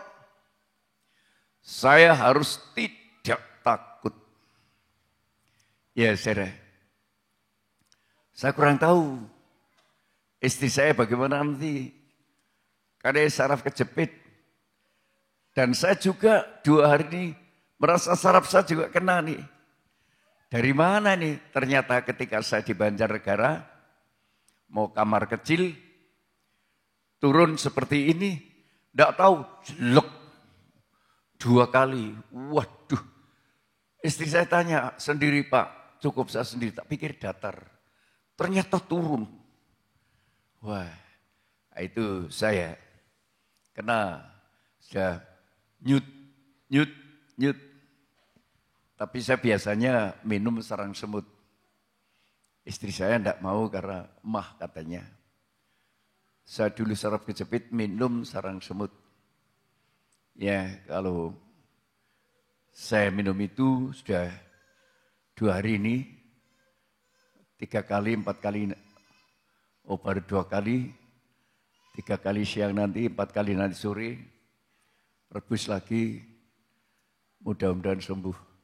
Saya harus tidak takut. Ya saudara, saya kurang tahu istri saya bagaimana nanti. Karena saraf kejepit. Dan saya juga 2 hari ini merasa saraf saya juga kena nih. Dari mana nih? Ternyata ketika saya di Banjarnegara, mau kamar kecil, turun seperti ini, tidak tahu, jelek 2 kali. Waduh, istri saya tanya sendiri Pak, cukup saya sendiri, tak pikir datar. Ternyata turun. Wah, itu saya kena, sudah nyut. Tapi saya biasanya minum sarang semut. Istri saya tidak mau karena mah katanya. Saya dulu saraf kejepit minum sarang semut. Ya kalau saya minum itu sudah 2 hari ini. 3 kali, 4 kali. Oh baru 2 kali. 3 kali siang nanti, 4 kali nanti sore. Rebus lagi. Mudah-mudahan sembuh.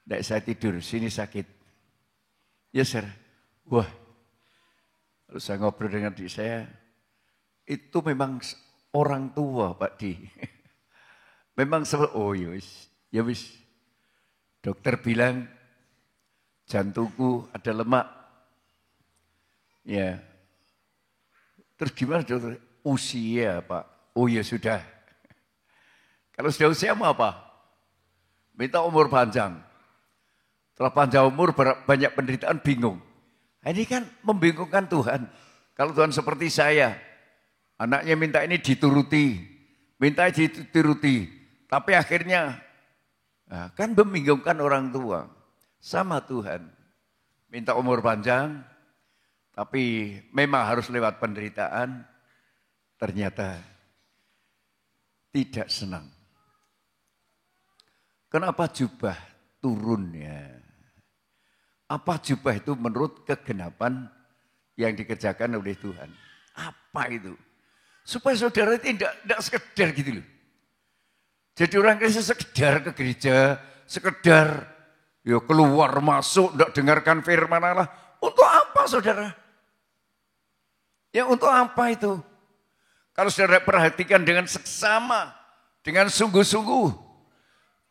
Tidak saya tidur, sini sakit. Ya sir, wah. Lalu saya ngobrol dengan adik saya, itu memang orang tua Pak Di. Memang oh ya wis. Dokter bilang jantungku ada lemak. Ya. Terus gimana dokter? Usia Pak. Oh ya sudah. Kalau sudah usia mau apa? Minta umur panjang. Setelah panjang umur banyak penderitaan bingung. Ini kan membingungkan Tuhan. Kalau Tuhan seperti saya, anaknya minta ini dituruti, minta dituruti. Tapi akhirnya kan membingungkan orang tua. Sama Tuhan. Minta umur panjang, tapi memang harus lewat penderitaan. Ternyata tidak senang. Kenapa jubah turun ya? Apa jubah itu menurut kegenapan yang dikerjakan oleh Tuhan? Apa itu? Supaya saudara tidak sekedar gitu loh. Jadi orang Kristen sekedar ke gereja, sekedar ya keluar masuk, tidak dengarkan firman Allah. Untuk apa saudara? Ya untuk apa itu? Kalau saudara perhatikan dengan seksama, dengan sungguh-sungguh,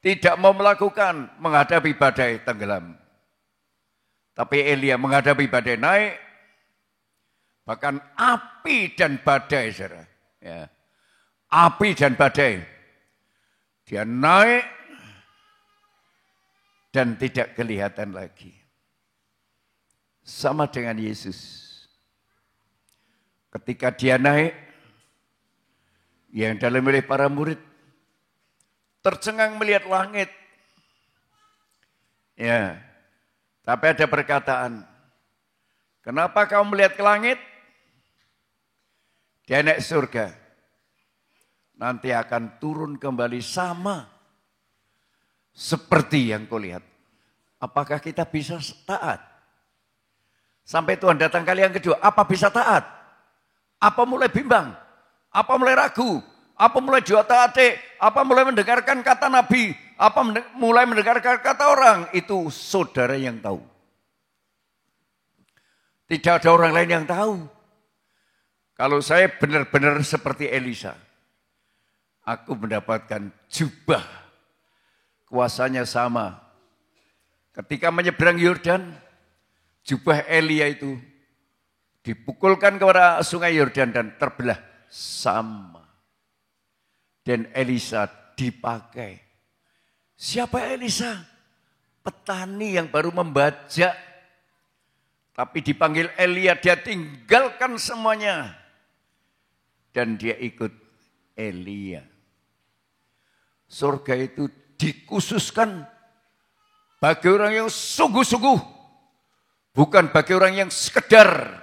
tidak mau melakukan, menghadapi badai tenggelam. Tapi Elia menghadapi badai naik, bahkan api dan badai saudara. Ya. Api dan badai. Dia naik dan tidak kelihatan lagi. Sama dengan Yesus. Ketika dia naik, yang dalam oleh para murid tercengang melihat langit. Ya. Tapi ada perkataan, kenapa kau melihat ke langit? Dia naik surga. Nanti akan turun kembali sama seperti yang kau lihat. Apakah kita bisa taat? Sampai Tuhan datang kali yang kedua, apa bisa taat? Apa mulai bimbang? Apa mulai ragu? Apa mulai juata hati? Apa mulai mendengarkan kata Nabi? Apa mulai mendengarkan kata orang? Itu saudara yang tahu. Tidak ada orang lain yang tahu. Kalau saya benar-benar seperti Elisa, aku mendapatkan jubah. Kuasanya sama. Ketika menyeberang Yordan, jubah Elia itu dipukulkan kepada sungai Yordan dan terbelah sama. Dan Elisa dipakai. Siapa Elisa? Petani yang baru membajak. Tapi dipanggil Elia, dia tinggalkan semuanya. Dan dia ikut Elia. Surga itu dikhususkan bagi orang yang sungguh-sungguh. Bukan bagi orang yang sekedar.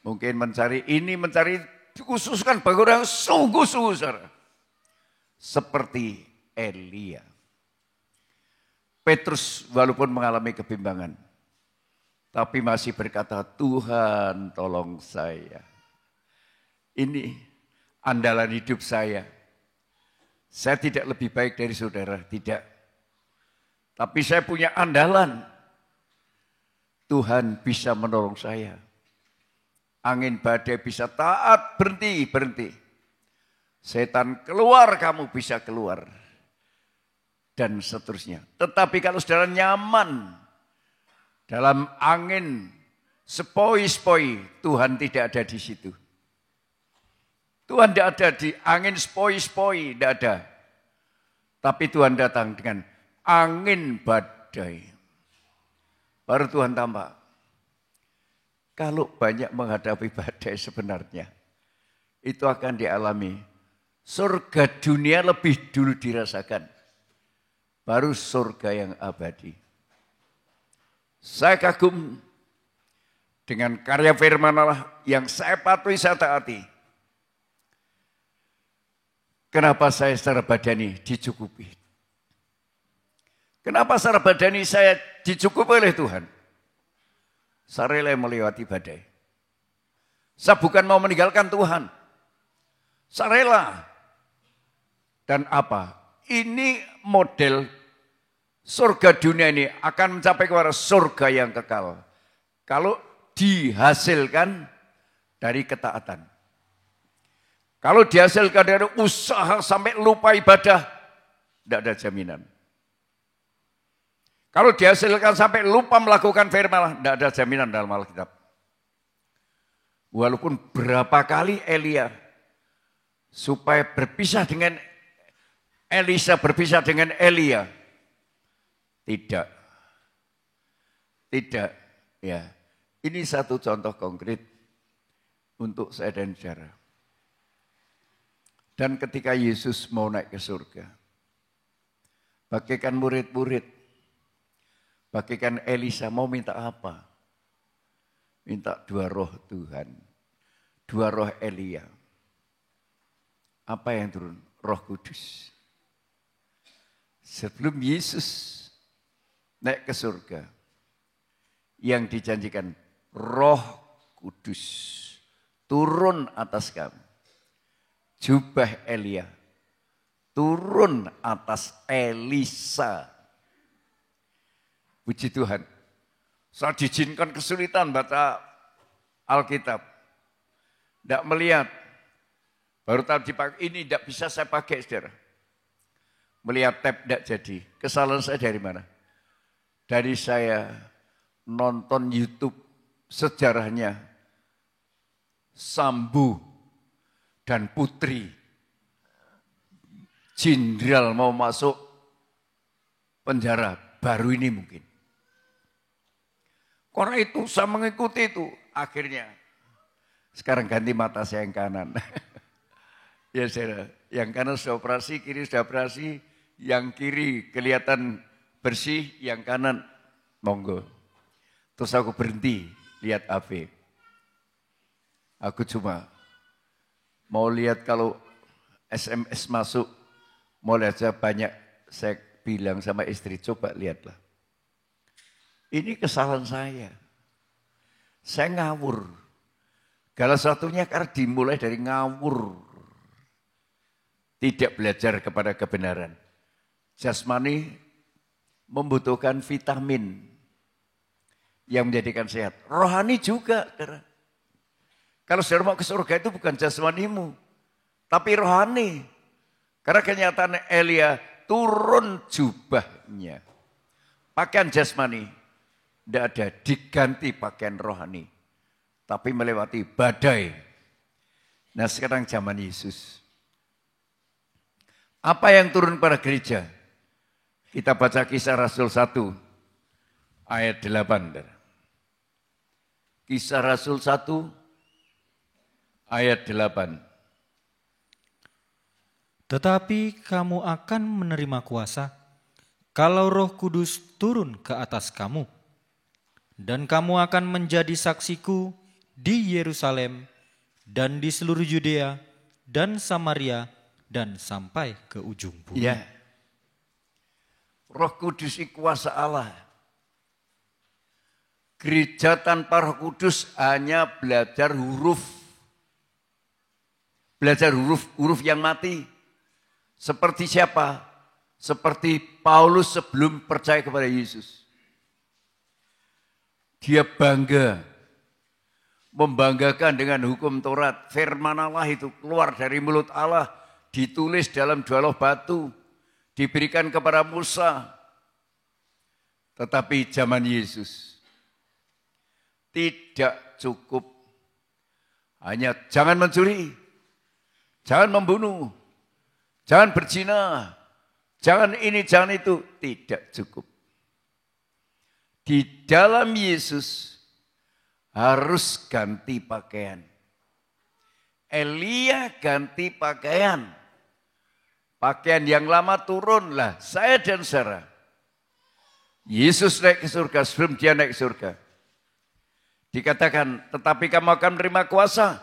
Mungkin mencari ini, mencari dikhususkan bagi orang yang sungguh-sungguh. Seperti Elia. Petrus walaupun mengalami kebimbangan. Tapi masih berkata, Tuhan tolong saya. Ini andalan hidup saya. Saya tidak lebih baik dari saudara, tidak. Tapi saya punya andalan. Tuhan bisa menolong saya. Angin badai bisa taat, berhenti. Setan keluar, kamu bisa keluar. Dan seterusnya. Tetapi kalau saudara nyaman dalam angin sepoi-sepoi, Tuhan tidak ada di situ. Tuhan tidak ada di angin sepoi-sepoi, tidak ada. Tapi Tuhan datang dengan angin badai. Baru Tuhan tambah. Kalau banyak menghadapi badai sebenarnya, itu akan dialami. Surga dunia lebih dulu dirasakan. Baru surga yang abadi. Saya kagum dengan karya firman Allah yang saya patuhi, saya taati. Kenapa saya secara badani dicukupi? Kenapa secara badani saya dicukupi oleh Tuhan? Saya rela melewati badai. Saya bukan mau meninggalkan Tuhan. Saya rela. Dan apa? Ini model surga dunia ini akan mencapai kepada surga yang kekal. Kalau dihasilkan dari ketaatan. Kalau dihasilkan dari usaha sampai lupa ibadah, tidak ada jaminan. Kalau dihasilkan sampai lupa melakukan firman, tidak ada jaminan dalam Alkitab. Walaupun berapa kali Elia supaya berpisah dengan Elisa, berpisah dengan Elia, tidak. Ya, ini satu contoh konkret untuk saya dan saudara. Dan ketika Yesus mau naik ke surga, bagaikan murid-murid, bagaikan Elisa mau minta apa? Minta 2 roh Tuhan, 2 roh Elia. Apa yang turun? Roh Kudus. Sebelum Yesus naik ke surga, yang dijanjikan Roh Kudus turun atas kamu. jubah Elia turun atas Elisa. Puji Tuhan. Saya diizinkan kesulitan baca Alkitab. Tidak melihat. Baru tahu dipakai, ini tidak bisa saya pakai, saudara. Melihat tab tidak jadi. Kesalahan saya dari mana? Dari saya nonton YouTube sejarahnya Sambu dan Putri. Jenderal mau masuk penjara, baru ini mungkin. Karena itu saya mengikuti itu, akhirnya sekarang ganti mata saya yang kanan. Ya saudara, yang kanan sudah operasi, kiri sudah operasi, yang kiri kelihatan bersih, yang kanan monggo. Terus aku berhenti lihat AV. Aku cuma mau lihat kalau SMS masuk, mau lihat aja banyak, saya bilang sama istri, coba lihatlah. Ini kesalahan saya. Saya ngawur. Segala satunya karena dimulai dari ngawur. Tidak belajar kepada kebenaran. Jasmani membutuhkan vitamin yang menjadikan sehat. Rohani juga. Kalau saudara mau ke surga itu bukan jasmanimu, tapi rohani. Karena kenyataan Elia turun jubahnya. Pakaian jasmani tidak ada, diganti pakaian rohani. Tapi melewati badai. Nah sekarang zaman Yesus. Apa yang turun pada gereja? Kita baca Kisah Rasul 1 ayat 8. Kisah Rasul 1 ayat 8. Tetapi kamu akan menerima kuasa kalau Roh Kudus turun ke atas kamu. Dan kamu akan menjadi saksiku di Yerusalem dan di seluruh Yudea dan Samaria dan sampai ke ujung bumi. Ya. Roh Kudus itu kuasa Allah. Gereja tanpa Roh Kudus hanya belajar huruf. Belajar huruf yang mati. Seperti siapa? Seperti Paulus sebelum percaya kepada Yesus. Dia bangga. Membanggakan dengan hukum Taurat. Firman Allah itu keluar dari mulut Allah. Ditulis dalam 2 loh batu. Diberikan kepada Musa. Tetapi zaman Yesus tidak cukup. Hanya jangan mencuri. Jangan membunuh. Jangan berzina. Jangan ini, jangan itu. Tidak cukup. Di dalam Yesus harus ganti pakaian. Elia ganti pakaian. Pakaian yang lama turunlah. Saya dan Sarah. Yesus naik ke surga sebelum dia naik ke surga. Dikatakan, tetapi kamu akan menerima kuasa.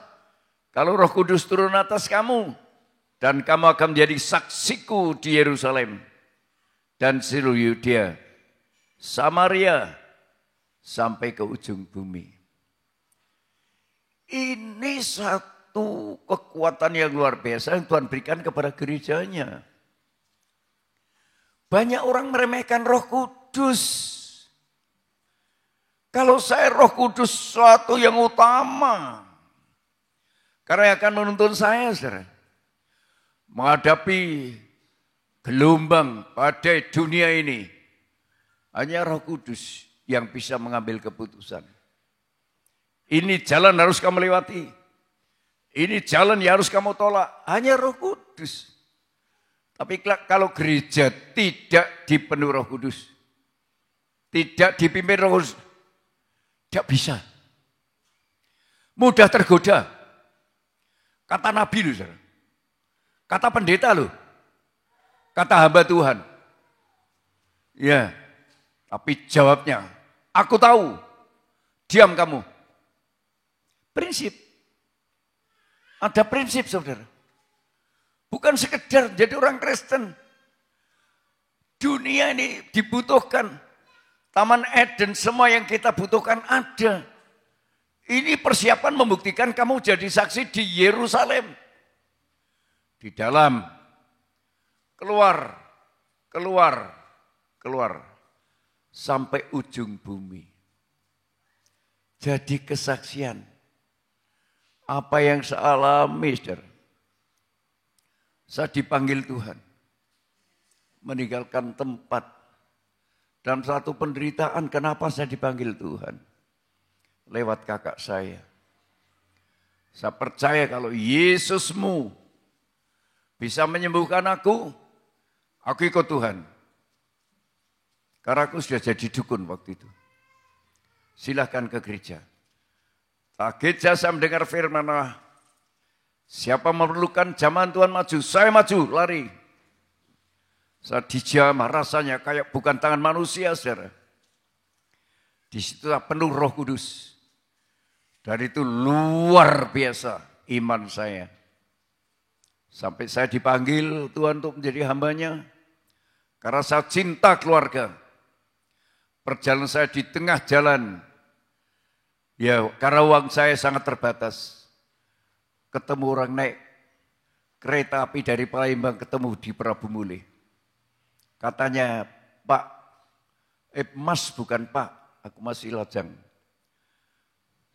Kalau Roh Kudus turun atas kamu. Dan kamu akan menjadi saksiku di Yerusalem. Dan seluruh Yudea. Samaria. Sampai ke ujung bumi. Ini satu kekuatan yang luar biasa yang Tuhan berikan kepada gerejanya. Banyak orang meremehkan Roh Kudus. Kalau saya Roh Kudus suatu yang utama. Karena yang akan menuntun saya, saudara. Menghadapi gelombang badai dunia ini. Hanya Roh Kudus yang bisa mengambil keputusan. Ini jalan harus kamu lewati. Ini jalan yang harus kamu tolak. Hanya Roh Kudus. Tapi kalau gereja tidak dipenuhi Roh Kudus. Tidak dipimpin Roh Kudus. Tidak bisa. Mudah tergoda. Kata Nabi loh. Saudara. Kata pendeta loh. Kata hamba Tuhan. Ya. Tapi jawabnya. Aku tahu. Diam kamu. Prinsip. Ada prinsip saudara. Bukan sekedar jadi orang Kristen. Dunia ini dibutuhkan. Taman Eden semua yang kita butuhkan ada. Ini persiapan membuktikan kamu jadi saksi di Yerusalem. di dalam, keluar, keluar, keluar, sampai ujung bumi. Jadi kesaksian, apa yang saya alami, saudara. Saya dipanggil Tuhan, meninggalkan tempat, dalam satu penderitaan. Kenapa saya dipanggil Tuhan? Lewat kakak saya. Saya percaya kalau Yesusmu bisa menyembuhkan aku ikut Tuhan. Karena aku sudah jadi dukun waktu itu. Silahkan ke gereja. Tak gereja saya mendengar firman Allah. Siapa memerlukan zaman Tuhan maju, saya maju, lari. Saya dijamah rasanya kayak bukan tangan manusia, saudara. Di situ penuh Roh Kudus. Dan itu luar biasa iman saya. Sampai saya dipanggil Tuhan untuk menjadi hambanya. Karena saya cinta keluarga. Perjalanan saya di tengah jalan. Ya, karena uang saya sangat terbatas. Ketemu orang naik kereta api dari Palembang, ketemu di Prabu Mulih. Katanya, Pak, Mas bukan Pak, aku masih lajang.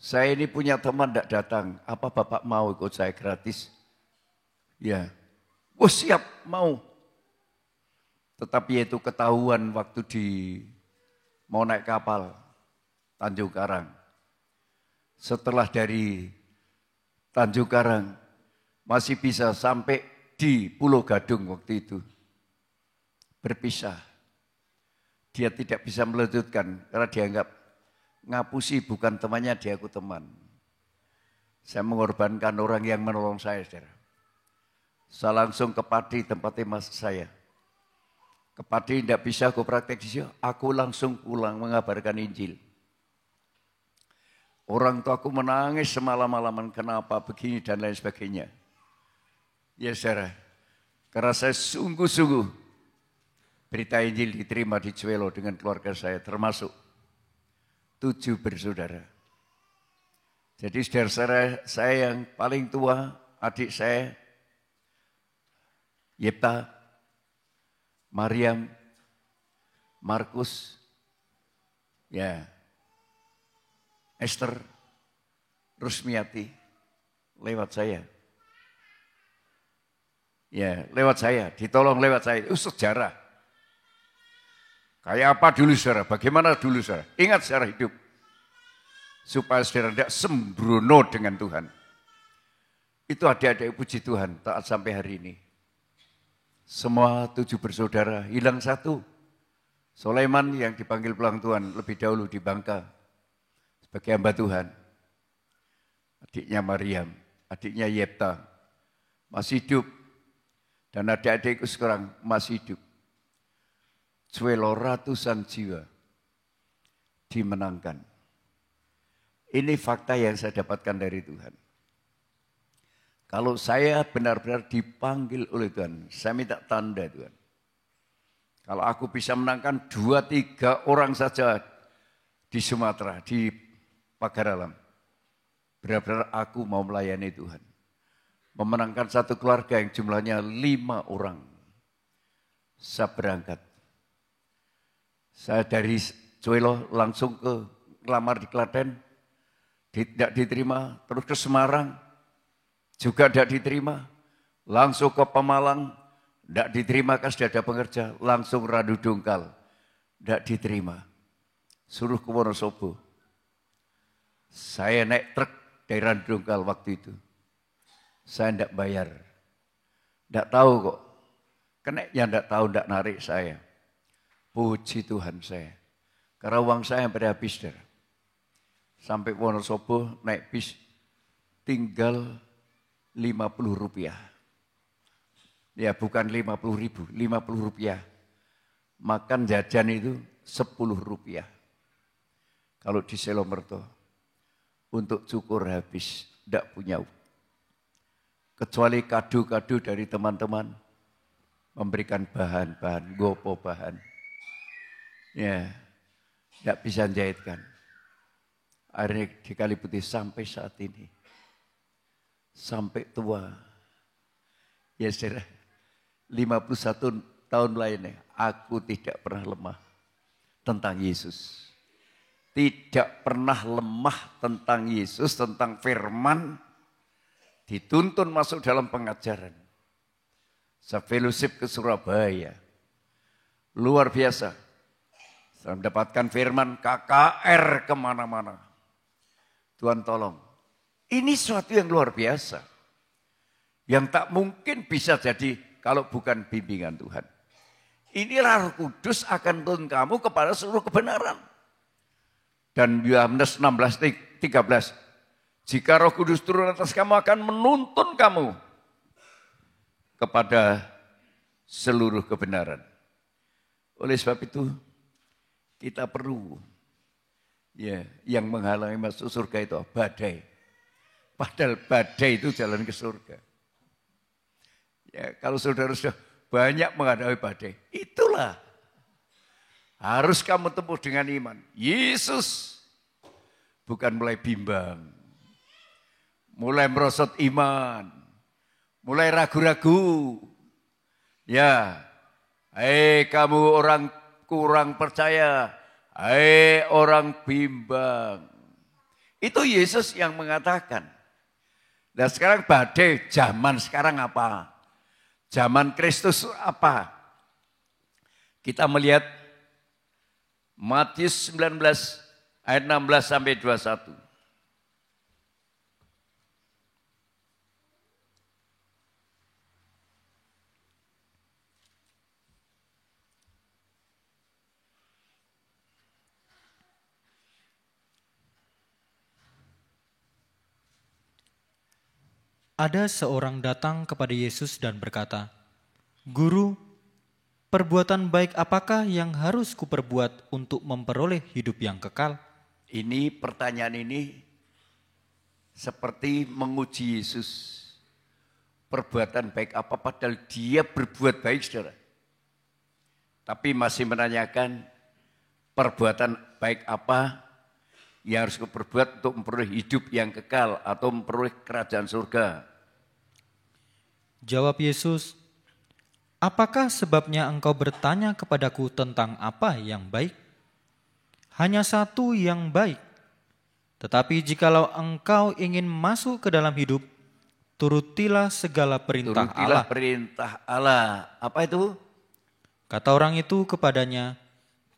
Saya ini punya teman tidak datang, apa Bapak mau ikut saya gratis? Ya, siap, mau. Tetapi itu ketahuan waktu mau naik kapal Tanjung Karang. Setelah dari Tanjung Karang masih bisa sampai di Pulau Gadung waktu itu. Berpisah. Dia tidak bisa melanjutkan karena dianggap ngapusi bukan temannya, dia aku teman. Saya mengorbankan orang yang menolong saya, saudara. Saya langsung ke Pati, tempatnya mas saya. Ke Pati tidak bisa aku praktek di sini, aku langsung pulang mengabarkan Injil. Orang tua aku menangis semalam-malaman, kenapa begini dan lain sebagainya. Ya saudara, karena saya sungguh-sungguh berita Injil diterima di Cuelo dengan keluarga saya, termasuk 7 bersaudara. Jadi saudara saya yang paling tua, adik saya, Yepta, Mariam, Markus, ya, Esther, Rusmiati, lewat saya. Ya, lewat saya, ditolong lewat saya. Itu sejarah. Kayak apa dulu saudara, bagaimana dulu saudara. Ingat sejarah hidup. Supaya saudara tidak sembrono dengan Tuhan. Itu adik-adik puji Tuhan, taat sampai hari ini. Semua 7 bersaudara, hilang 1. Sulaiman yang dipanggil pulang Tuhan lebih dahulu di Bangka. Sebagai hamba Tuhan. Adiknya Mariam, adiknya Yepta, masih hidup. Dan adik-adikku sekarang masih hidup. Cuelo ratusan jiwa dimenangkan. Ini fakta yang saya dapatkan dari Tuhan. Kalau saya benar-benar dipanggil oleh Tuhan, saya minta tanda Tuhan. Kalau aku bisa menangkan 2-3 orang saja di Sumatera, di Pagaralam, benar-benar aku mau melayani Tuhan. Memenangkan satu keluarga yang jumlahnya 5 orang. Saya berangkat. Saya dari Cuelo langsung ke ngelamar di Klaten, tidak diterima, terus ke Semarang, juga tidak diterima, langsung ke Pemalang, tidak diterima kan sudah ada pengerja, langsung Radu Dongkal, tidak diterima, suruh ke Wonosobo. Saya naik truk dari Radu Dongkal waktu itu, saya tidak bayar, tidak tahu kok, keneknya tidak tahu, tidak narik saya. Puji Tuhan saya. Karena uang saya hampir habis. Sampai Wonosobo naik bis tinggal 50 rupiah. Ya bukan 50 ribu, 50 rupiah. Makan jajan itu 10 rupiah. Kalau di Selomerto. Untuk cukur habis, tidak punya. Kecuali kado-kado dari teman-teman. Memberikan bahan-bahan, gopo bahan. Ya, tidak bisa jahitkan. Akhirnya di Kali Putih sampai saat ini. Sampai tua. Ya saudara, 51 tahun lainnya, aku tidak pernah lemah tentang Yesus. Tidak pernah lemah tentang Yesus, tentang firman. Dituntun masuk dalam pengajaran. Saya fellowship ke Surabaya. Luar biasa. Saya mendapatkan firman KKR kemana-mana. Tuhan tolong. Ini suatu yang luar biasa. Yang tak mungkin bisa jadi kalau bukan bimbingan Tuhan. Inilah Roh Kudus akan tuntun kamu kepada seluruh kebenaran. Dan Yohanes 16:13. Jika Roh Kudus turun atas kamu akan menuntun kamu kepada seluruh kebenaran. Oleh sebab itu kita perlu yang menghalangi masuk surga itu badai. Padahal badai itu jalan ke surga. Ya, kalau saudara sudah banyak menghadapi badai, itulah harus kamu tempuh dengan iman. Yesus bukan mulai bimbang, mulai merosot iman, mulai ragu-ragu. Ya, kamu orang kurang percaya, orang bimbang. Itu Yesus yang mengatakan. Nah sekarang badai, zaman sekarang apa? Zaman Kristus apa? Kita melihat Matius 19 ayat 16 sampai 21. Ada seorang datang kepada Yesus dan berkata, "Guru, perbuatan baik apakah yang harus kuperbuat untuk memperoleh hidup yang kekal?" Ini pertanyaan ini seperti menguji Yesus. Perbuatan baik apa padahal dia berbuat baik, saudara. Tapi masih menanyakan perbuatan baik apa yang harus kuperbuat untuk memperoleh hidup yang kekal atau memperoleh kerajaan surga. Jawab Yesus, "Apakah sebabnya engkau bertanya kepadaku tentang apa yang baik? Hanya satu yang baik. Tetapi jikalau engkau ingin masuk ke dalam hidup, turutilah segala perintah Allah." Turutilah perintah Allah. Apa itu? Kata orang itu kepadanya,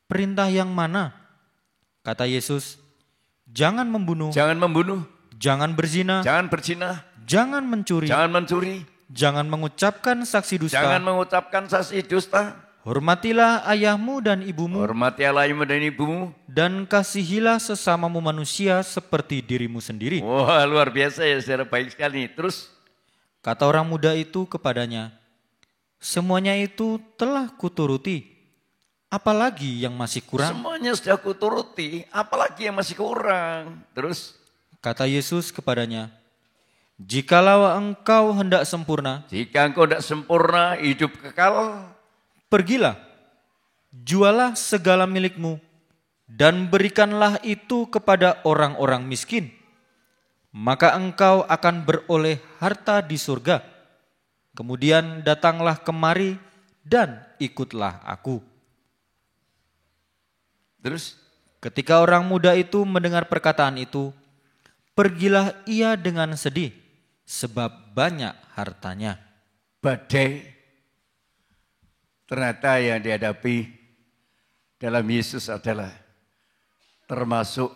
"Perintah yang mana?" Kata Yesus, "Jangan membunuh, Jangan membunuh, jangan berzina, jangan berzina, jangan mencuri, jangan mencuri, jangan mengucapkan saksi dusta, jangan mengucapkan saksi dusta. hormatilah ayahmu dan ibumu, Hormati ayahmu dan ibumu." dan kasihilah sesamamu manusia seperti dirimu sendiri." Wah, luar biasa ya, saudara, baik sekali. Terus Kata orang muda itu kepadanya, "Semuanya itu telah kuturuti. Apalagi yang masih kurang?" semuanya sudah kuturuti, apalagi yang masih kurang. Terus Kata Yesus kepadanya, "Jikalau engkau hendak sempurna, jika engkau tidak sempurna, hidup kekal, pergilah, jualah segala milikmu, dan berikanlah itu kepada orang-orang miskin. Maka engkau akan beroleh harta di surga. Kemudian datanglah kemari dan ikutlah aku." terus Ketika orang muda itu mendengar perkataan itu, pergilah ia dengan sedih, sebab banyak hartanya. badai ternyata yang dihadapi dalam Yesus adalah termasuk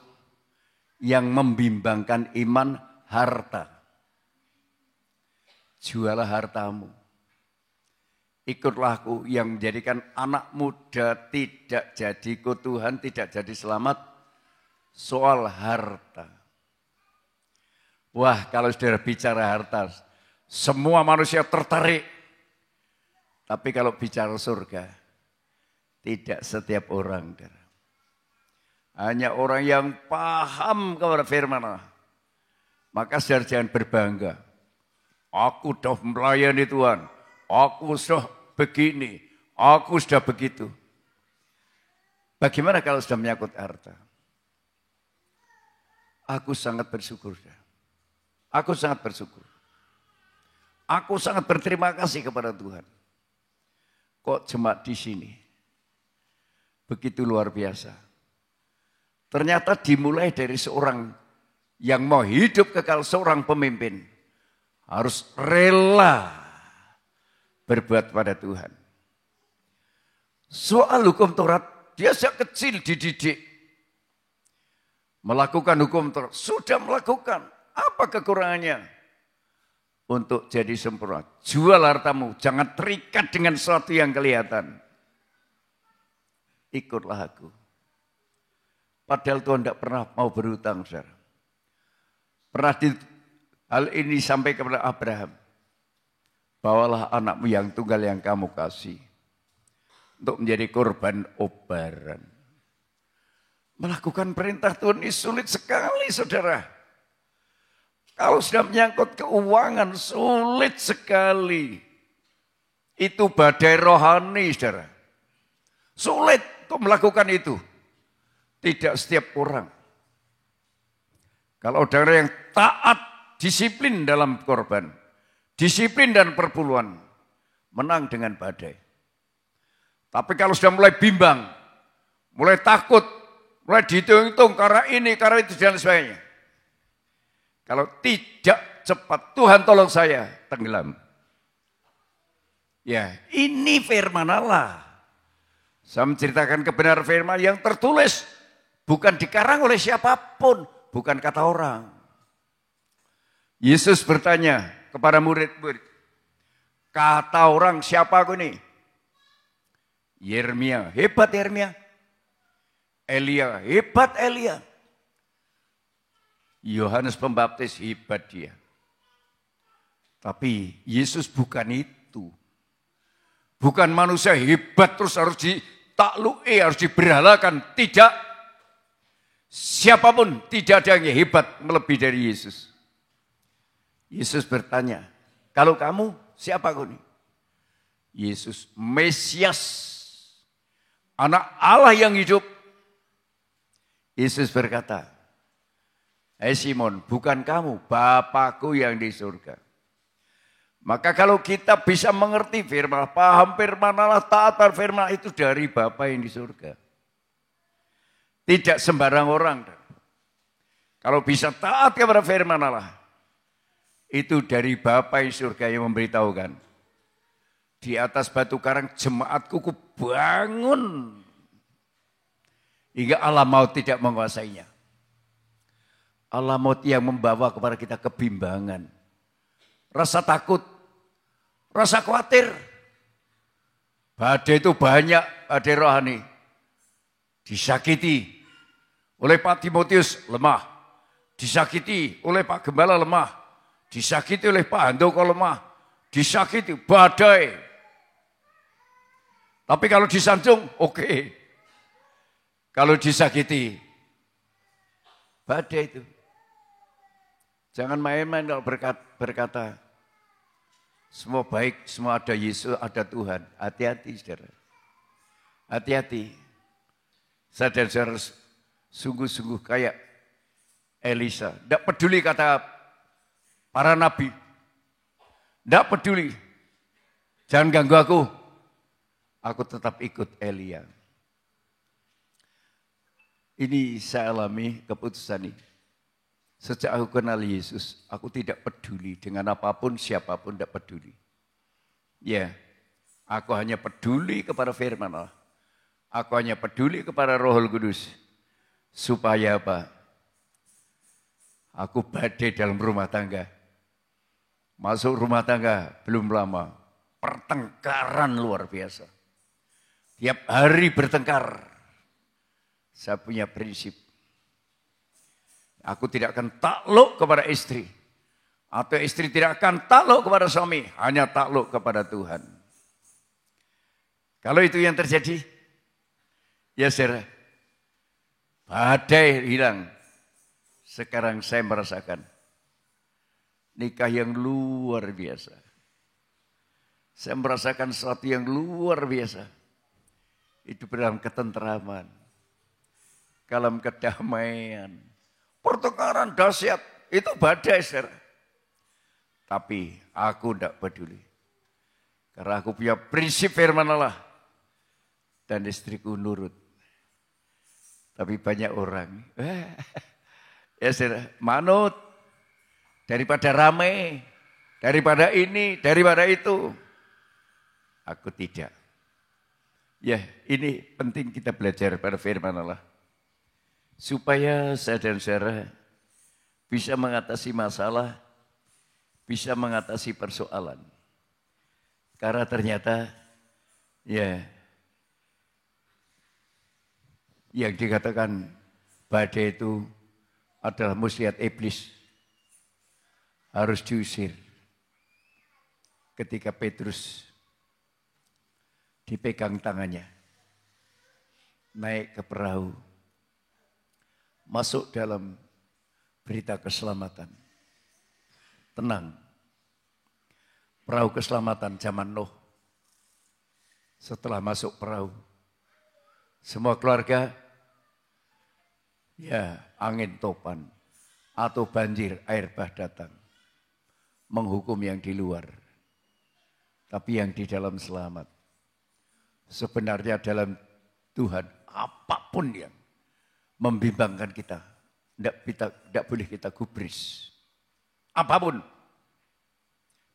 yang membimbangkan iman, harta. Jualah hartamu. Ikutlah aku, yang menjadikan anak muda tidak jadi ikut Tuhan, tidak jadi selamat. Soal harta. Wah, kalau saudara bicara harta, semua manusia tertarik. Tapi kalau bicara surga, tidak setiap orang. Saudara. Hanya orang yang paham kepada firman Allah. Maka saudara jangan berbangga. Aku sudah melayani Tuhan. Aku sudah begini, aku sudah begitu. Bagaimana kalau sudah menyangkut harta? Aku sangat bersyukur. Aku sangat bersyukur. Aku sangat berterima kasih kepada Tuhan. Kok jemaat di sini begitu luar biasa. Ternyata dimulai dari seorang yang mau hidup kekal, seorang pemimpin harus rela berbuat pada Tuhan. Soal hukum Taurat, dia sejak kecil dididik melakukan hukum Taurat. Sudah melakukan, apa kekurangannya? Untuk jadi sempurna, jual hartamu, jangan terikat dengan sesuatu yang kelihatan. Ikutlah aku. Padahal Tuhan tidak pernah mau berhutang, saudara. Pernah hal ini sampai kepada Abraham. Bawalah anakmu yang tunggal yang kamu kasih untuk menjadi korban obaran. Melakukan perintah Tuhan ini sulit sekali, saudara. Kalau sudah menyangkut keuangan, sulit sekali. Itu badai rohani, saudara. Sulit untuk melakukan itu. Tidak setiap orang. Kalau saudara yang taat, disiplin dalam korban, disiplin dan perpuluhan, menang dengan badai. Tapi kalau sudah mulai bimbang, mulai takut, mulai dihitung-hitung karena ini, karena itu, dan sebagainya. Kalau tidak cepat, Tuhan tolong saya, tenggelam. Ya, ini firman Allah. Saya menceritakan kebenaran firman yang tertulis, bukan dikarang oleh siapapun, bukan kata orang. Yesus bertanya kepada murid-murid, kata orang siapa aku ini? Yeremia, hebat Yeremia. Elia, hebat Elia. Yohanes Pembaptis, hebat dia. Tapi Yesus bukan itu. Bukan manusia hebat terus harus ditakluki, harus diberhalakan. Tidak. Siapapun tidak ada yang hebat melebihi dari Yesus. Yesus bertanya, kalau kamu siapa aku ini? Yesus, Mesias, anak Allah yang hidup. Yesus berkata, hai Simon, bukan kamu, Bapakku yang di surga. Maka kalau kita bisa mengerti firman, paham firman Allah, taat pada firman itu dari Bapa yang di surga. Tidak sembarang orang. Kalau bisa taat kepada firman Allah, itu dari Bapa yang di surga yang memberitahukan. Di atas batu karang jemaatku kubangun. Hingga Allah maut tidak menguasainya. Allah maut yang membawa kepada kita kebimbangan. Rasa takut, rasa khawatir. Badai itu banyak, badai rohani. Disakiti oleh Pak Timotius, lemah. Disakiti oleh Pak Gembala, lemah. Disakiti oleh Pak Handoko, lemah. Disakiti, badai. Tapi kalau disanjung, oke. Kalau disakiti, badai itu. Jangan main-main kalau berkata, semua baik, semua ada Yesus, ada Tuhan. Hati-hati, saudara. Hati-hati. Saudara sungguh-sungguh kayak Elisa. Tidak peduli kata para nabi. Tidak peduli. Jangan ganggu aku. Aku tetap ikut Elia. Ini saya alami keputusan ini. Sejak aku kenal Yesus, aku tidak peduli dengan apapun, siapapun tidak peduli. Ya, aku hanya peduli kepada firman Allah. Aku hanya peduli kepada Roh Kudus. Supaya apa? Aku badai dalam rumah tangga. Masuk rumah tangga belum lama. Pertengkaran luar biasa. Tiap hari bertengkar. Saya punya prinsip. Aku tidak akan takluk kepada istri. Atau istri tidak akan takluk kepada suami. Hanya takluk kepada Tuhan. Kalau itu yang terjadi, ya saudara, badai hilang. Sekarang saya merasakan nikah yang luar biasa. Saya merasakan sesuatu yang luar biasa. Itu dalam ketenteraman. Dalam kedamaian. Pertengkaran dahsyat, itu badai, saudara. Tapi aku tidak peduli. Karena aku punya prinsip firman Allah. Dan istriku nurut. Tapi banyak orang, ya manut. Daripada ramai, daripada ini, daripada itu. Aku tidak. Ya, ini penting kita belajar pada firman Allah. Supaya saya dan saudara bisa mengatasi masalah, bisa mengatasi persoalan. Karena ternyata, ya, yang dikatakan badai itu adalah muslihat iblis. Harus diusir. Ketika Petrus dipegang tangannya, naik ke perahu, masuk dalam berita keselamatan. Tenang. Perahu keselamatan zaman Nuh. Setelah masuk perahu, semua keluarga, ya angin topan atau banjir air bah datang. Menghukum yang di luar. Tapi yang di dalam selamat. Sebenarnya dalam Tuhan apapun yang membimbangkan kita. Tidak boleh kita gubris. Apapun.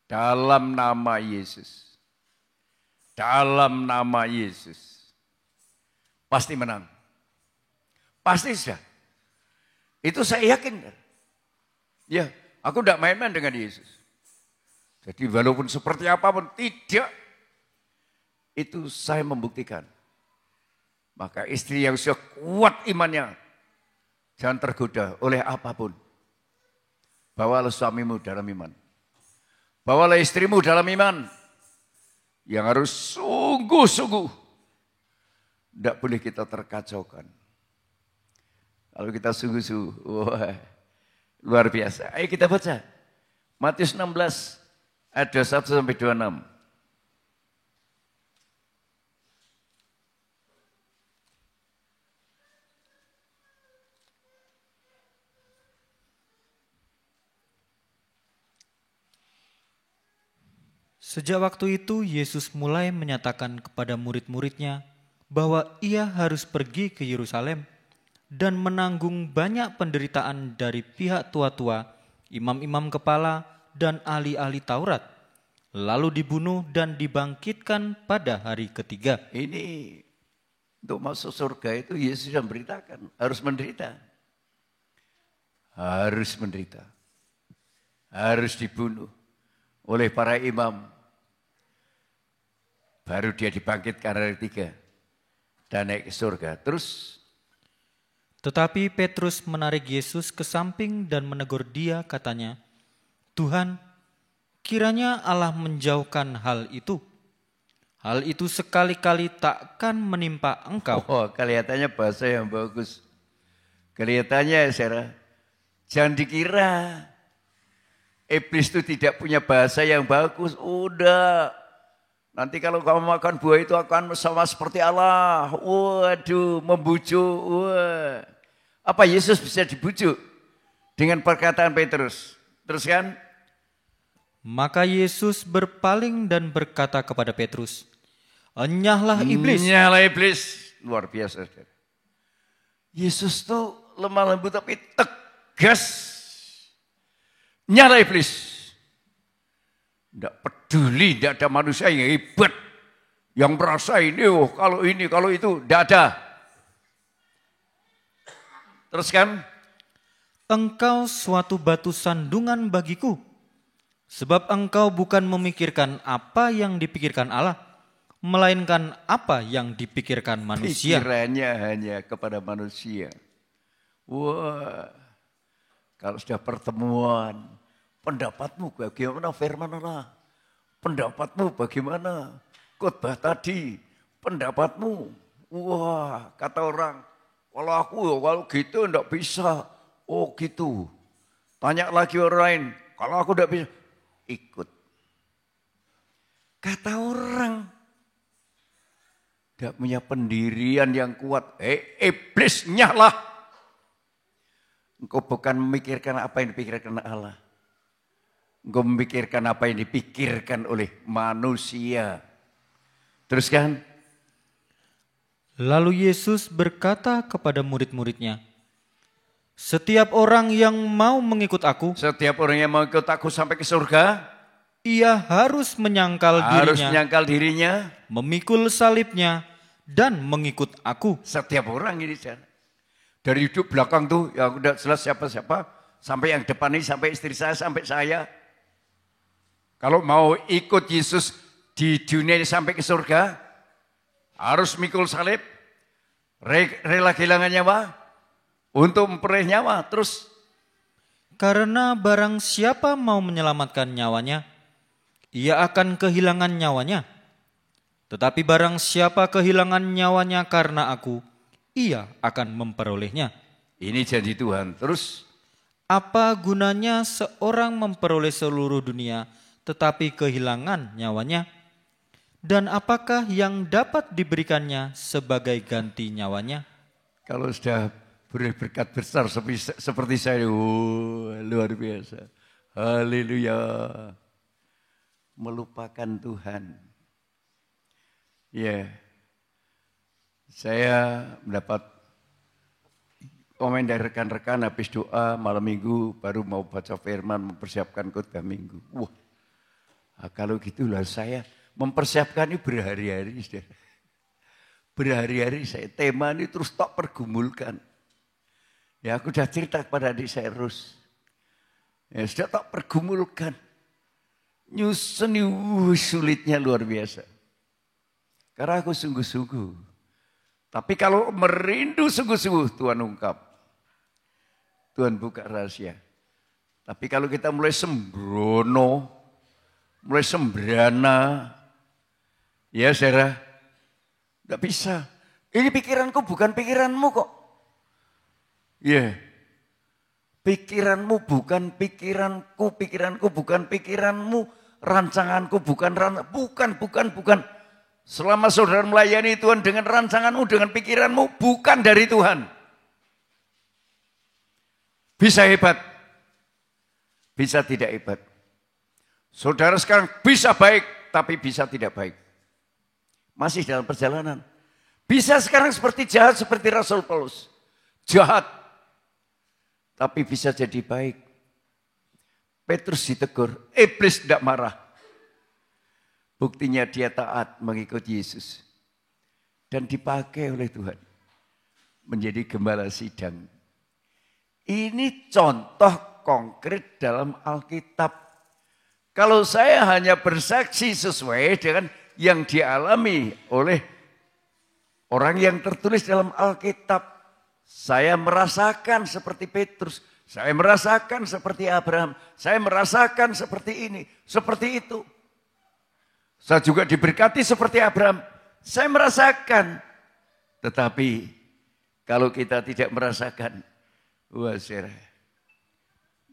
Dalam nama Yesus. Dalam nama Yesus. Pasti menang. Pasti sudah. Itu saya yakin. Ya, aku tidak main-main dengan Yesus. Jadi walaupun seperti apapun, tidak. Itu saya membuktikan. Maka istri yang sudah kuat imannya, jangan tergoda oleh apapun. Bawalah suamimu dalam iman. Bawalah istrimu dalam iman. Yang harus sungguh-sungguh. Tidak boleh kita terkacaukan. Kalau kita sungguh-sungguh, wah, luar biasa. Ayo kita baca. Matius 16. Ada 1-26. Sejak waktu itu Yesus mulai menyatakan kepada murid-muridnya bahwa ia harus pergi ke Yerusalem dan menanggung banyak penderitaan dari pihak tua-tua, imam-imam kepala, dan ahli-ahli Taurat, lalu dibunuh dan dibangkitkan pada hari ketiga. Ini untuk masuk surga itu Yesus yang beritakan, harus menderita. Harus menderita. Harus dibunuh oleh para imam. Baru dia dibangkitkan hari ketiga dan naik ke surga. Terus Tetapi Petrus menarik Yesus ke samping dan menegur dia, katanya, Tuhan, kiranya Allah menjauhkan hal itu. Hal itu sekali-kali takkan menimpa engkau. oh, kelihatannya bahasa yang bagus. Kelihatannya, saudara, jangan dikira iblis itu tidak punya bahasa yang bagus. Udah, nanti kalau kamu makan buah itu akan sama seperti Allah. Waduh, membujuk. Wah. Apa Yesus bisa dibujuk dengan perkataan Petrus? Terus kan? Maka Yesus berpaling dan berkata kepada Petrus, Enyahlah iblis. Enyahlah iblis. Luar biasa, saudara. Yesus tuh lemah lembut tapi tegas. Nyala iblis. Tidak peduli, tidak ada manusia yang hebat. Yang merasa ini, oh kalau itu, tidak ada. Terus kan? Engkau suatu batu sandungan bagiku, sebab engkau bukan memikirkan apa yang dipikirkan Allah, melainkan apa yang dipikirkan manusia. Pikirannya hanya kepada manusia. Wah, kalau sudah pertemuan, pendapatmu bagaimana firman Allah? Pendapatmu bagaimana? Khotbah tadi, pendapatmu. Wah, kata orang, kalau gitu enggak bisa. Oh gitu. Tanya lagi orang lain, kalau aku enggak bisa, ikut. Kata orang, enggak punya pendirian yang kuat. Iblis, nyahlah. Engkau bukan memikirkan apa yang dipikirkan Allah. engkau memikirkan apa yang dipikirkan oleh manusia. Teruskan. Lalu Yesus berkata kepada murid-muridnya, setiap orang yang mau mengikut aku, Setiap orang yang mau ikut aku sampai ke surga, ia harus menyangkal harus dirinya, menyangkal dirinya. memikul salibnya, dan mengikut aku. Setiap orang ini. Dari hidup belakang tuh, ya udah jelas siapa-siapa. Sampai yang depan ini, sampai istri saya, sampai saya. Kalau mau ikut Yesus di dunia ini sampai ke surga, harus mikul salib, rela kehilangan nyawa, untuk memperoleh nyawa. Terus, Karena barang siapa mau menyelamatkan nyawanya, ia akan kehilangan nyawanya. Tetapi barang siapa kehilangan nyawanya karena aku, ia akan memperolehnya. ini janji Tuhan. Terus, Apa gunanya seorang memperoleh seluruh dunia tetapi kehilangan nyawanya? Dan apakah yang dapat diberikannya sebagai ganti nyawanya? kalau sudah berkat besar seperti saya, luar biasa. Haleluya. Melupakan Tuhan. Ya, saya mendapat komen dari rekan-rekan habis doa malam minggu baru mau baca firman, mempersiapkan khotbah minggu. Wah, kalau gitulah saya mempersiapkan ini berhari-hari. Berhari-hari saya tema ini terus tak pergumulkan. Ya aku sudah cerita kepada adik saya Rus. Ya sudah tak pergumulkan. Nyusun sulitnya luar biasa. Karena aku sungguh-sungguh. Tapi kalau merindu sungguh-sungguh Tuhan ungkap. Tuhan buka rahasia. Tapi kalau kita mulai sembrono, mulai sembrana, ya saudara, tidak bisa. Ini pikiranku bukan pikiranmu kok. Ya, pikiranmu bukan pikiranku, pikiranku bukan pikiranmu, rancanganku bukan bukan. Selama saudara melayani Tuhan dengan rancanganmu, dengan pikiranmu, bukan dari Tuhan. Bisa hebat, bisa tidak hebat. Saudara sekarang bisa baik, tapi bisa tidak baik. Masih dalam perjalanan. Bisa sekarang seperti jahat, seperti Rasul Paulus. Jahat, tapi bisa jadi baik. Petrus ditegur, iblis tidak marah. Buktinya dia taat mengikuti Yesus. Dan dipakai oleh Tuhan. Menjadi gembala sidang. Ini contoh konkret dalam Alkitab. Kalau saya hanya bersaksi sesuai dengan yang dialami oleh orang yang tertulis dalam Alkitab. Saya merasakan seperti Petrus. Saya merasakan seperti Abraham. Saya merasakan seperti ini, seperti itu. Saya juga diberkati seperti Abraham. Saya merasakan. Tetapi kalau kita tidak merasakan, wah saudara,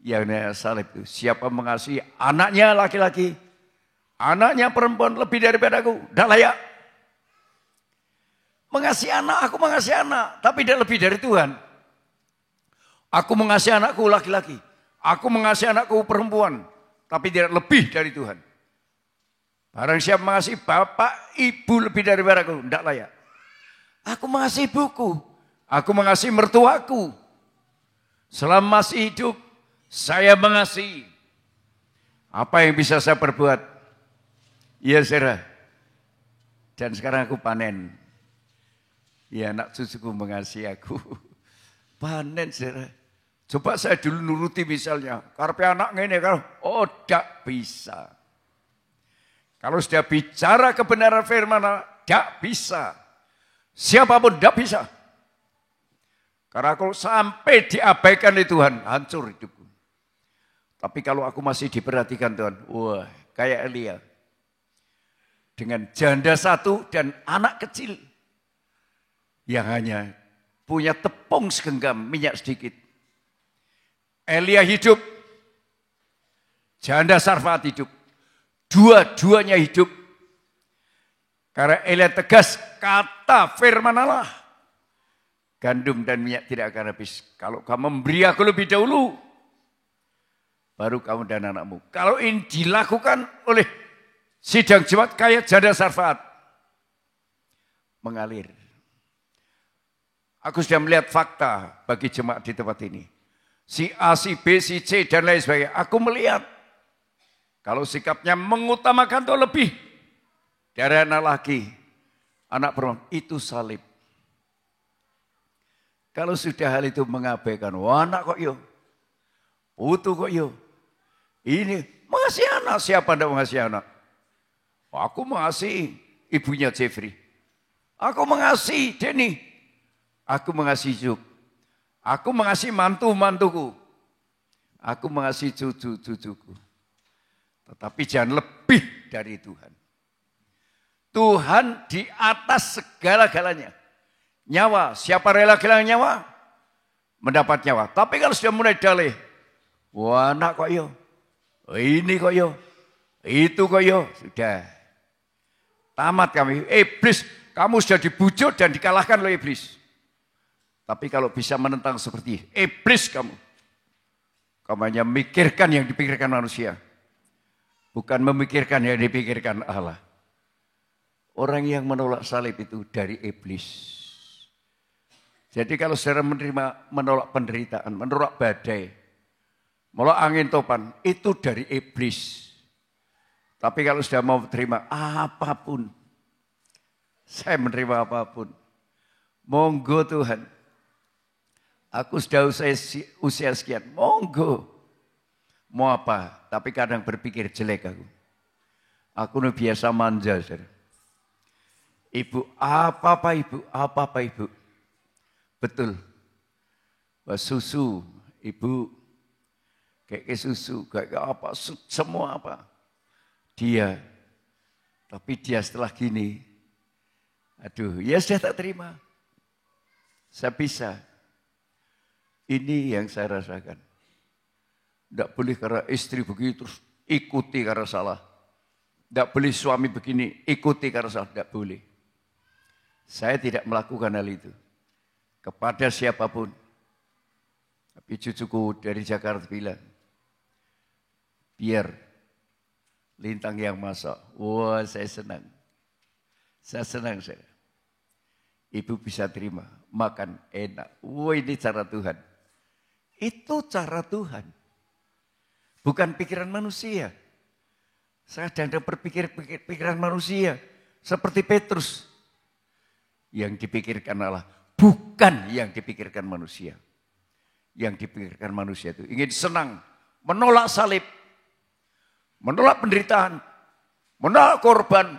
yang salib itu, siapa mengasihi anaknya laki-laki, anaknya perempuan lebih daripada aku, tidak layak. Mengasihi anak, aku mengasihi anak, tapi tidak lebih dari Tuhan. Aku mengasihi anakku laki-laki, aku mengasihi anakku perempuan, tapi tidak lebih dari Tuhan. Barang siapa mengasihi bapak, ibu lebih daripada aku, tidak layak. Aku mengasihi ibuku, aku mengasihi mertuaku. Selama masih hidup, saya mengasihi. Apa yang bisa saya perbuat? Iya saudara. Dan sekarang aku panen. Ya anak cucuku mengasihi aku. Panen saudara. Coba saya dulu nuruti misalnya. Karpe anak ini kalau, oh tidak bisa. Kalau sudah bicara kebenaran firman, tidak bisa. Siapapun tidak bisa. Karena kalau sampai diabaikan oleh Tuhan, hancur hidupku. Tapi kalau aku masih diperhatikan Tuhan, wah kayak Elia. Dengan janda satu dan anak kecil. Yang hanya punya tepung segenggam minyak sedikit. Elia hidup. Janda Sarfat hidup. Dua-duanya hidup. Karena Elia tegas kata firman Allah. Gandum dan minyak tidak akan habis. Kalau kamu memberi aku lebih dahulu. baru kamu dan anakmu. Kalau ini dilakukan oleh sidang jemaat kayak janda syafat, mengalir. Aku sudah melihat fakta bagi jemaat di tempat ini. Si A, si B, si C, dan lain sebagainya. Aku melihat kalau sikapnya mengutamakan itu lebih dari anak laki, anak perempuan, itu salib. Kalau sudah hal itu mengabaikan, wah anak kok yo, putu kok yo, ini mengasihi anak, siapa tidak mengasihi anak? Aku mengasihi ibunya Jeffrey, aku mengasihi Denny, aku mengasihi Juk, aku mengasihi mantu-mantuku, aku mengasihi cucu-cucuku. Tetapi jangan lebih dari Tuhan. Tuhan di atas segala-galanya. Nyawa, siapa rela kehilangan nyawa? Mendapat nyawa. Tapi kalau sudah mulai dalih, wah anak kok yo, ini kok yo, itu kok yo, sudah. Tamat kami. Iblis, kamu sudah dibujuk dan dikalahkan oleh iblis. Tapi kalau bisa menentang seperti iblis kamu hanya memikirkan yang dipikirkan manusia. Bukan memikirkan yang dipikirkan Allah. Orang yang menolak salib itu dari iblis. Jadi kalau saudara menolak penderitaan, menolak badai, menolak angin topan, itu dari iblis. Tapi kalau sudah mau terima apapun, saya menerima apapun. Monggo Tuhan, aku sudah usia sekian, monggo. Mau apa? Tapi kadang berpikir jelek aku. Aku ini biasa manja, saudara. Ibu, apa-apa ibu, apa-apa ibu. Betul. Susu, ibu. Kayak susu, kayak apa, semua apa. Dia. Tapi dia setelah gini. Aduh, ya saya tak terima. Saya bisa. Ini yang saya rasakan. Tidak boleh karena istri begitu, terus ikuti karena salah. Tidak boleh suami begini, ikuti karena salah. Tidak boleh. Saya tidak melakukan hal itu. Kepada siapapun. Tapi cucuku dari Jakarta bilang, biar Lintang yang masak. Wah saya senang. Saya senang saya. Ibu bisa terima, makan enak. Wah ini cara Tuhan. Itu cara Tuhan. Bukan pikiran manusia. Saya sedang berpikir pikiran manusia. Seperti Petrus. Yang dipikirkan Allah. Bukan yang dipikirkan manusia. Yang dipikirkan manusia itu ingin senang. Menolak salib. Menolak penderitaan. Menolak korban.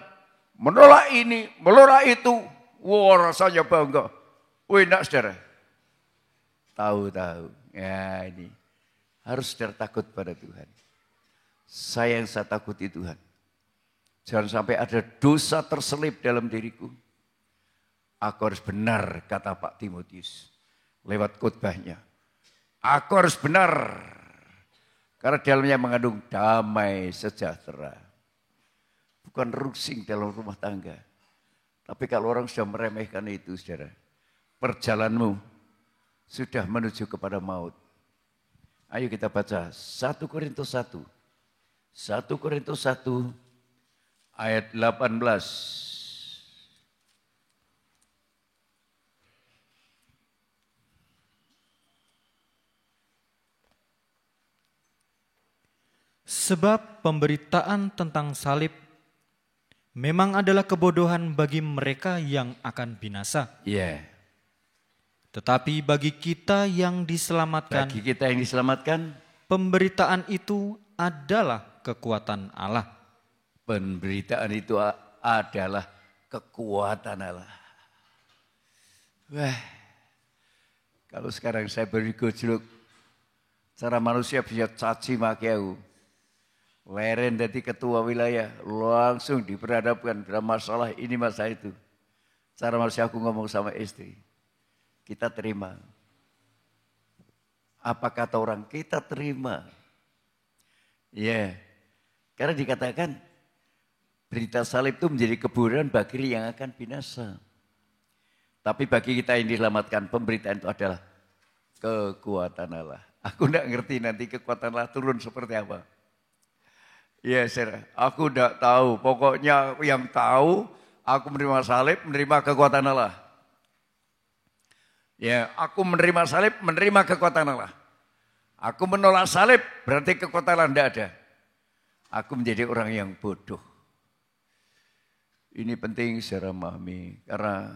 Menolak ini. Menolak itu. Wah rasanya bangga. Wih enak saudara. Tahu-tahu. Ya ini. Harus saudara takut pada Tuhan. Saya yang saya takuti Tuhan. Jangan sampai ada dosa terselip dalam diriku. Aku harus benar, kata Pak Timotius. Lewat khotbahnya. Aku harus benar. Karena dalamnya mengandung damai sejahtera. Bukan rusing dalam rumah tangga. Tapi kalau orang sudah meremehkan itu, saudara. Perjalananmu sudah menuju kepada maut. Ayo kita baca 1 Korintus 1. 1 Korintus 1 ayat 18. Sebab pemberitaan tentang salib memang adalah kebodohan bagi mereka yang akan binasa. Yeah. Tetapi bagi kita yang diselamatkan, pemberitaan itu adalah kekuatan Allah. Pemberitaan itu adalah kekuatan Allah. Wah, kalau sekarang saya beri gojlok, cara manusia bisa caci maki aku. Leren dari ketua wilayah, langsung diperhadapkan dalam masalah ini masalah itu. Cara manusia aku ngomong sama istri. Kita terima. Apa kata orang? Kita terima. Ya, karena dikatakan berita salib itu menjadi kebodohan bagi yang akan binasa. Tapi bagi kita yang diselamatkan, pemberitaan itu adalah kekuatan Allah. Aku tidak ngerti nanti kekuatan Allah turun seperti apa. Ya, saudara, aku tidak tahu. Pokoknya aku yang tahu, aku menerima salib, menerima kekuatan Allah. Ya, aku menerima salib, menerima kekuatan Allah. Aku menolak salib, berarti kekuatan Allah tidak ada. Aku menjadi orang yang bodoh. Ini penting secara memahami, karena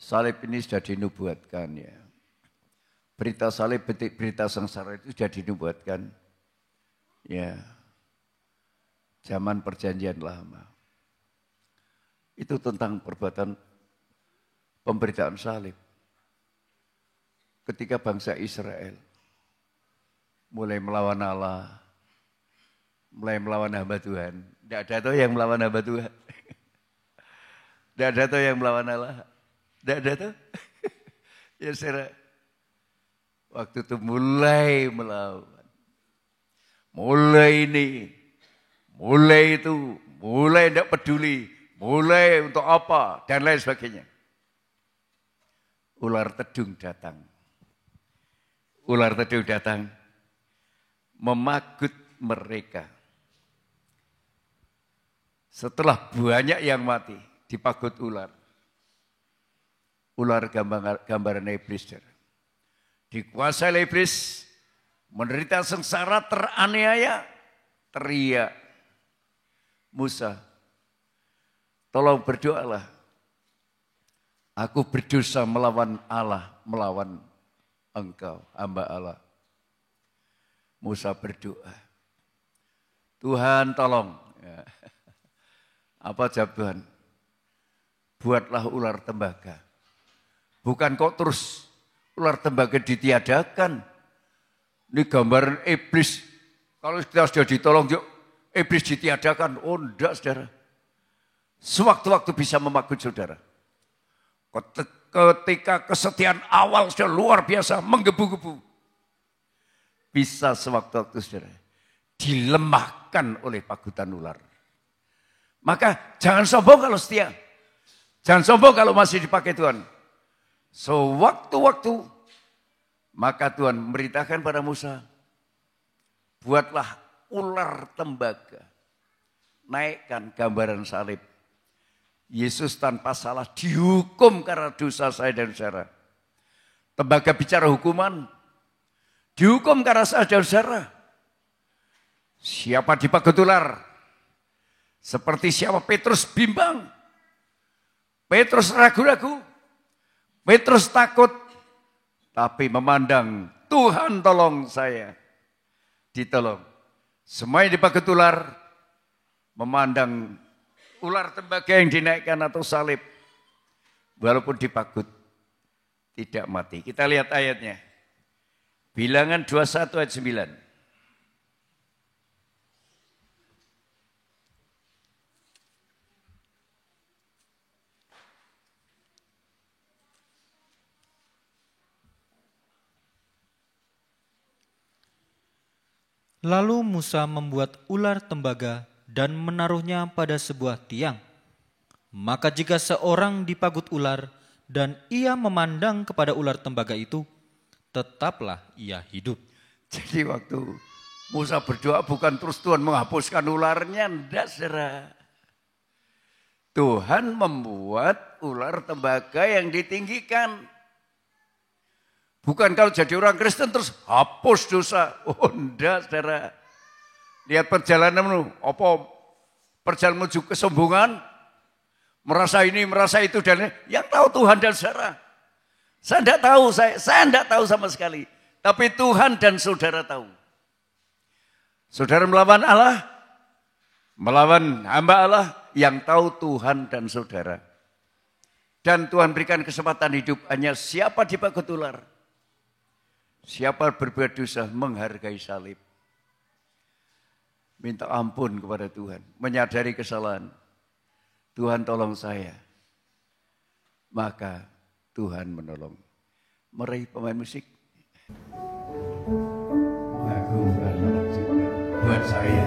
salib ini sudah dinubuatkan ya. Berita salib, berita sengsara itu sudah dinubuatkan. Ya. Zaman perjanjian lama. Itu tentang perbuatan pemberitaan salib. Ketika bangsa Israel mulai melawan Allah, mulai melawan hamba Tuhan. Tidak ada tuh yang melawan hamba Tuhan. Tidak ada tuh yang melawan Allah. Tidak ada tuh. Ya saudara, waktu itu mulai melawan. Mulai ini. Mulai itu, mulai tidak peduli, mulai untuk apa, dan lain sebagainya. Ular tedung datang. Ular tedung datang, memagut mereka. Setelah banyak yang mati, dipagut ular. Ular gambaran iblis. Dikuasai oleh iblis, menderita sengsara, teraniaya, teriak. Musa, tolong berdoalah. Aku berdosa melawan Allah, melawan engkau, hamba Allah. Musa berdoa. Tuhan tolong. Ya. Apa jawab Tuhan? Buatlah ular tembaga. Bukan kok terus ular tembaga ditiadakan. Ini gambaran iblis. Kalau kita sudah ditolong, yuk. Iblis ditiadakan, oh enggak saudara. Sewaktu-waktu bisa memagut saudara. Ketika kesetiaan awal sudah luar biasa, menggebu-gebu. Bisa sewaktu-waktu saudara, dilemahkan oleh pagutan ular. Maka jangan sombong kalau setia. Jangan sombong kalau masih dipakai Tuhan. Sewaktu-waktu, maka Tuhan memerintahkan pada Musa, buatlah ular tembaga, naikkan gambaran salib. Yesus tanpa salah dihukum karena dosa saya dan saudara. Tembaga bicara hukuman, dihukum karena saya dan saudara. Siapa dipagut ular? Seperti siapa? Petrus bimbang, Petrus ragu-ragu, Petrus takut, tapi memandang Tuhan tolong saya, ditolong. Semuanya dipagut ular, memandang ular tembaga yang dinaikkan atau salib. Walaupun dipagut, tidak mati. Kita lihat ayatnya. Bilangan 21 ayat 9. Lalu Musa membuat ular tembaga dan menaruhnya pada sebuah tiang. Maka jika seorang dipagut ular dan ia memandang kepada ular tembaga itu, tetaplah ia hidup. Jadi waktu Musa berdoa bukan terus Tuhan menghapuskan ularnya, enggak saudara. Tuhan membuat ular tembaga yang ditinggikan. Bukan kalau jadi orang Kristen terus hapus dosa. Oh enggak saudara. Lihat perjalananmu. Apa perjalanan menuju kesombongan? Merasa ini, merasa itu. Dan yang tahu Tuhan dan saudara. Saya enggak tahu, saya enggak tahu sama sekali. Tapi Tuhan dan saudara tahu. Saudara melawan Allah. Melawan hamba Allah yang tahu Tuhan dan saudara. Dan Tuhan berikan kesempatan hidup hanya siapa dipagut ular. Siapa berbuat dosa menghargai salib. Minta ampun kepada Tuhan. Menyadari kesalahan. Tuhan tolong saya. Maka Tuhan menolong. Meraih pemain musik. Lagu buat saya.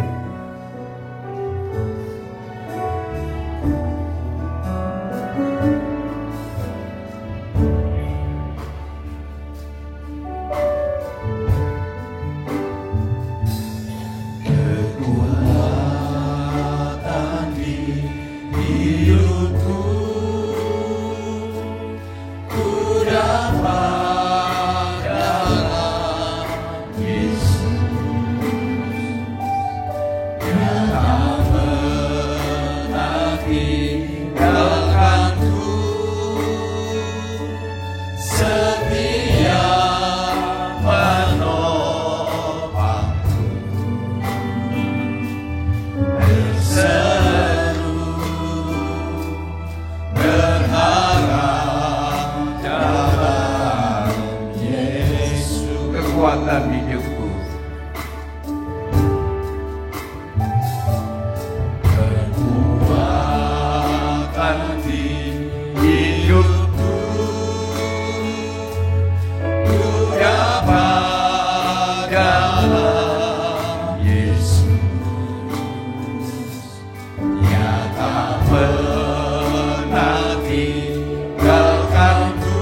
kekuatan hidupku. Kekuatan di hidupku dapat dalam Yesus, nyata pernah tinggalkanku,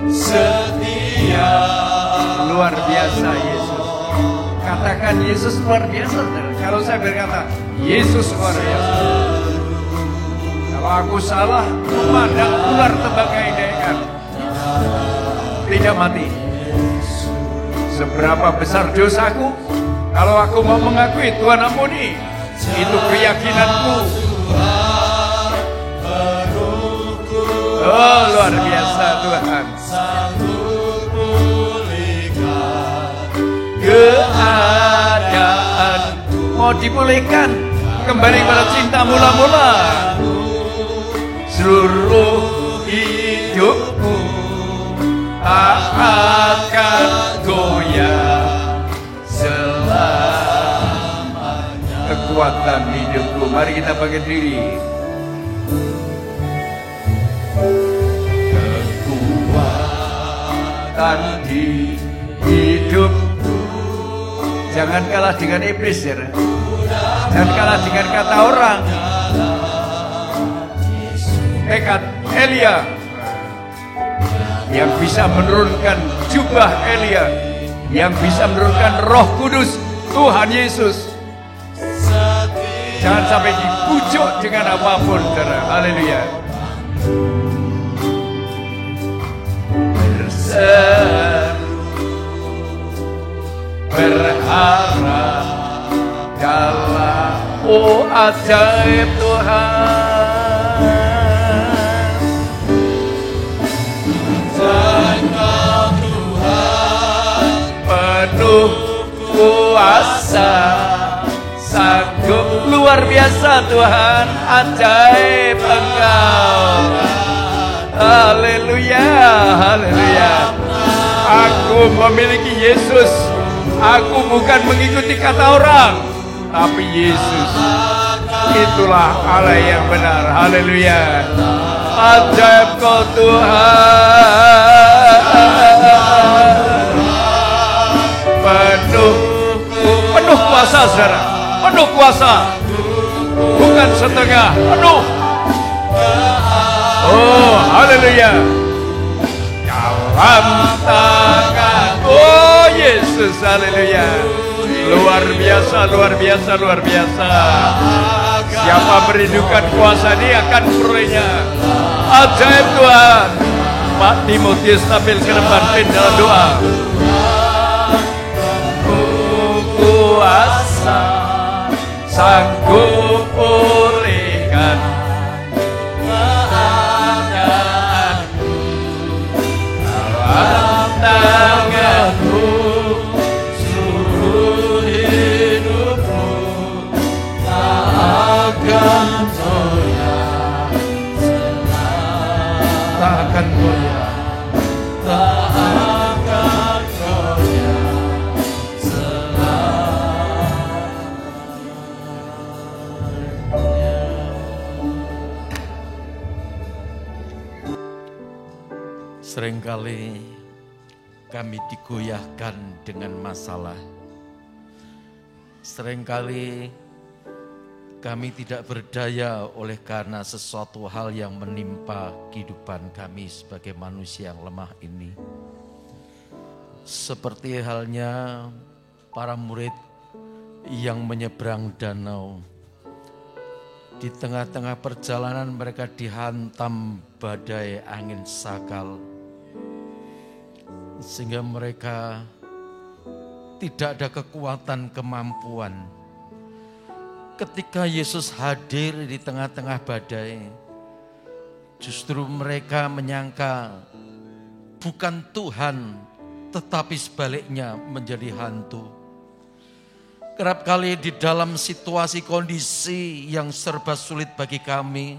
setia. Luar biasa Yesus. Katakan Yesus luar biasa. Kalau saya berkata Yesus luar biasa. Kalau aku salah, memandang ular tembakau dekan tidak mati. Seberapa besar dosaku, kalau aku mau mengakui Tuhan ampuni, itu keyakinanku. Oh, luar biasa Tuhan. Keadaan mau dipulihkan kembali pada cinta mula-mula. Seluruh hidupku akan goyah selamanya. Kekuatan hidupku. Mari kita bangkit diri. Kekuatan di hidupku. Jangan kalah dengan iblis ya. Jangan kalah dengan kata orang. Tekad Elia yang bisa menurunkan jubah Elia, yang bisa menurunkan Roh Kudus Tuhan Yesus. Jangan sampai dipujuk dengan apapun, saudara. Haleluya. Berharap dalam ajaib Tuhan. Engkau Tuhan penuh kuasa, sanggup. Luar biasa Tuhan, ajaib Engkau. Haleluya, haleluya. Aku memiliki Yesus. Aku bukan mengikuti kata orang, tapi Yesus. Itulah Allah yang benar. Haleluya. Ajaib Kau Tuhan. Penuh kuasa, saudara. Penuh kuasa. Bukan setengah, penuh. Oh, haleluya. Dalam tangan, oh Yesus, haleluya. Luar biasa, luar biasa, luar biasa. Siapa merindukan kuasa ini akan perolehnya. Ajaib Tuhan. Pak Timotius tampil ke depan dalam doa. Kuasa sanggup pulihkan keadaanku. Dalam tanganmu seluruh hidupku tak akan goyah, tak akan goyah, tak akan goyah. Seringkali kami digoyahkan dengan masalah. Seringkali kami tidak berdaya oleh karena sesuatu hal yang menimpa kehidupan kami sebagai manusia yang lemah ini. Seperti halnya para murid yang menyeberang danau. Di tengah-tengah perjalanan mereka dihantam badai angin sakal. Sehingga mereka tidak ada kekuatan kemampuan. Ketika Yesus hadir di tengah-tengah badai, justru mereka menyangka bukan Tuhan, tetapi sebaliknya menjadi hantu. Kerap kali di dalam situasi kondisi yang serba sulit bagi kami,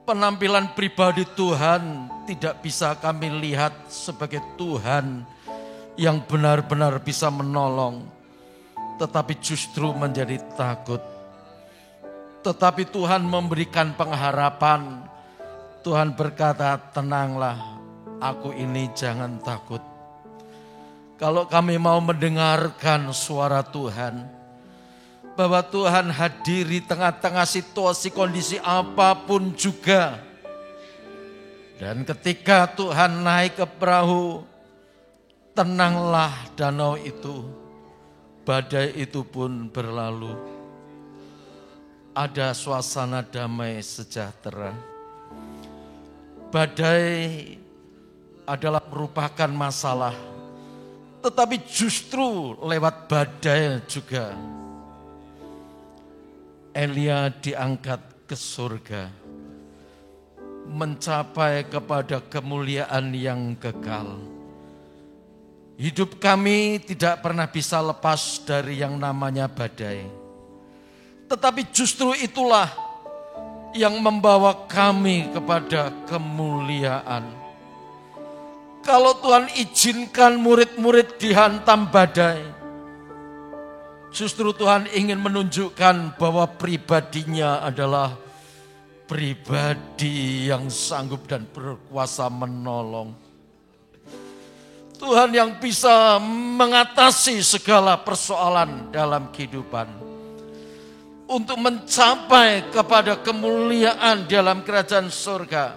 penampilan pribadi Tuhan tidak bisa kami lihat sebagai Tuhan yang benar-benar bisa menolong, tetapi justru menjadi takut. Tetapi Tuhan memberikan pengharapan. Tuhan berkata, tenanglah, aku ini jangan takut. Kalau kami mau mendengarkan suara Tuhan, bahwa Tuhan hadir di tengah-tengah situasi kondisi apapun juga. Dan ketika Tuhan naik ke perahu, tenanglah danau itu, badai itu pun berlalu. Ada suasana damai sejahtera. Badai adalah merupakan masalah, tetapi justru lewat badai juga Elia diangkat ke surga, mencapai kepada kemuliaan yang kekal. Hidup kami tidak pernah bisa lepas dari yang namanya badai. Tetapi justru itulah yang membawa kami kepada kemuliaan. Kalau Tuhan izinkan murid-murid dihantam badai, justru Tuhan ingin menunjukkan bahwa pribadinya adalah pribadi yang sanggup dan berkuasa menolong. Tuhan yang bisa mengatasi segala persoalan dalam kehidupan. Untuk mencapai kepada kemuliaan dalam kerajaan surga,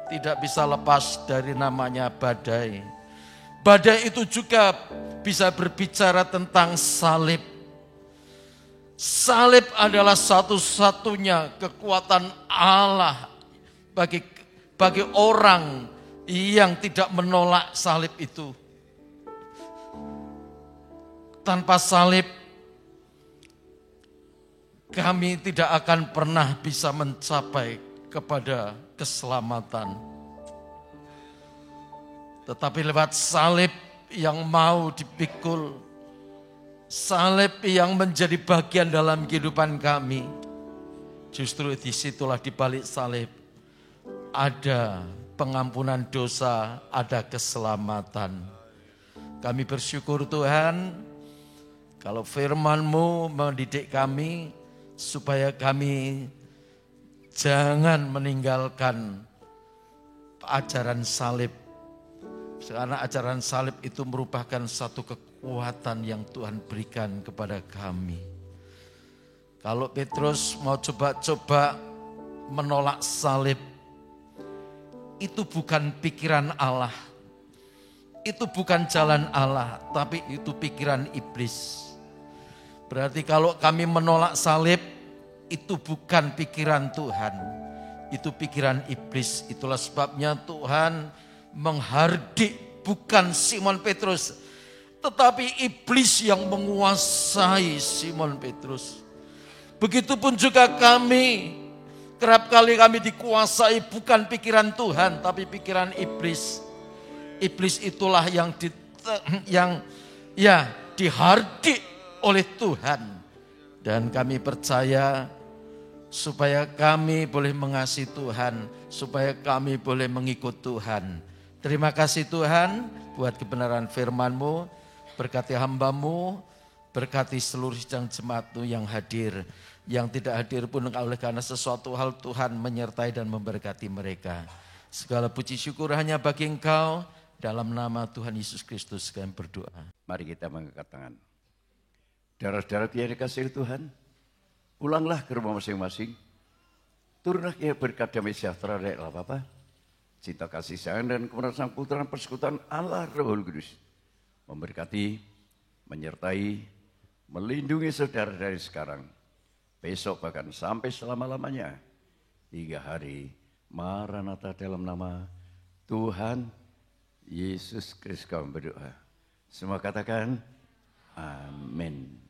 tidak bisa lepas dari namanya badai. Badai itu juga bisa berbicara tentang salib. Salib adalah satu-satunya kekuatan Allah bagi orang yang tidak menolak salib itu. Tanpa salib, kami tidak akan pernah bisa mencapai kepada keselamatan. Tetapi lewat salib yang mau dipikul, salib yang menjadi bagian dalam kehidupan kami, justru disitulah di balik salib ada pengampunan dosa, ada keselamatan. Kami bersyukur Tuhan, kalau firman-Mu mendidik kami, supaya kami jangan meninggalkan ajaran salib. Karena ajaran salib itu merupakan satu kekuatan yang Tuhan berikan kepada kami. Kalau Petrus mau coba-coba menolak salib, itu bukan pikiran Allah. Itu bukan jalan Allah, tapi itu pikiran iblis. Berarti kalau kami menolak salib, itu bukan pikiran Tuhan. Itu pikiran iblis. Itulah sebabnya Tuhan menghardik bukan Simon Petrus, tetapi iblis yang menguasai Simon Petrus. Begitupun juga kami, kerap kali kami dikuasai bukan pikiran Tuhan, tapi pikiran iblis. Iblis itulah yang dihardik oleh Tuhan. Dan kami percaya supaya kami boleh mengasihi Tuhan, supaya kami boleh mengikut Tuhan. Terima kasih Tuhan buat kebenaran firman-Mu, berkati hamba-Mu, berkati seluruh sidang jemaat-Mu yang hadir. Yang tidak hadir pun oleh karena sesuatu hal Tuhan menyertai dan memberkati mereka. Segala puji syukur hanya bagi Engkau, dalam nama Tuhan Yesus Kristus kami berdoa. Mari kita mengangkat tangan. Saudara-saudara yang dikasihi Tuhan, pulanglah ke rumah masing-masing. Turunlah ya berkat damai sejahtera dari Allah Bapa, cinta kasih sayang dan kebenaran Sang Putra dan persekutuan Allah Roh Kudus memberkati, menyertai, melindungi saudara dari sekarang, besok bahkan sampai selama-lamanya, hingga hari Maranatha dalam nama Tuhan Yesus Kristus kami berdoa. Semua katakan amin.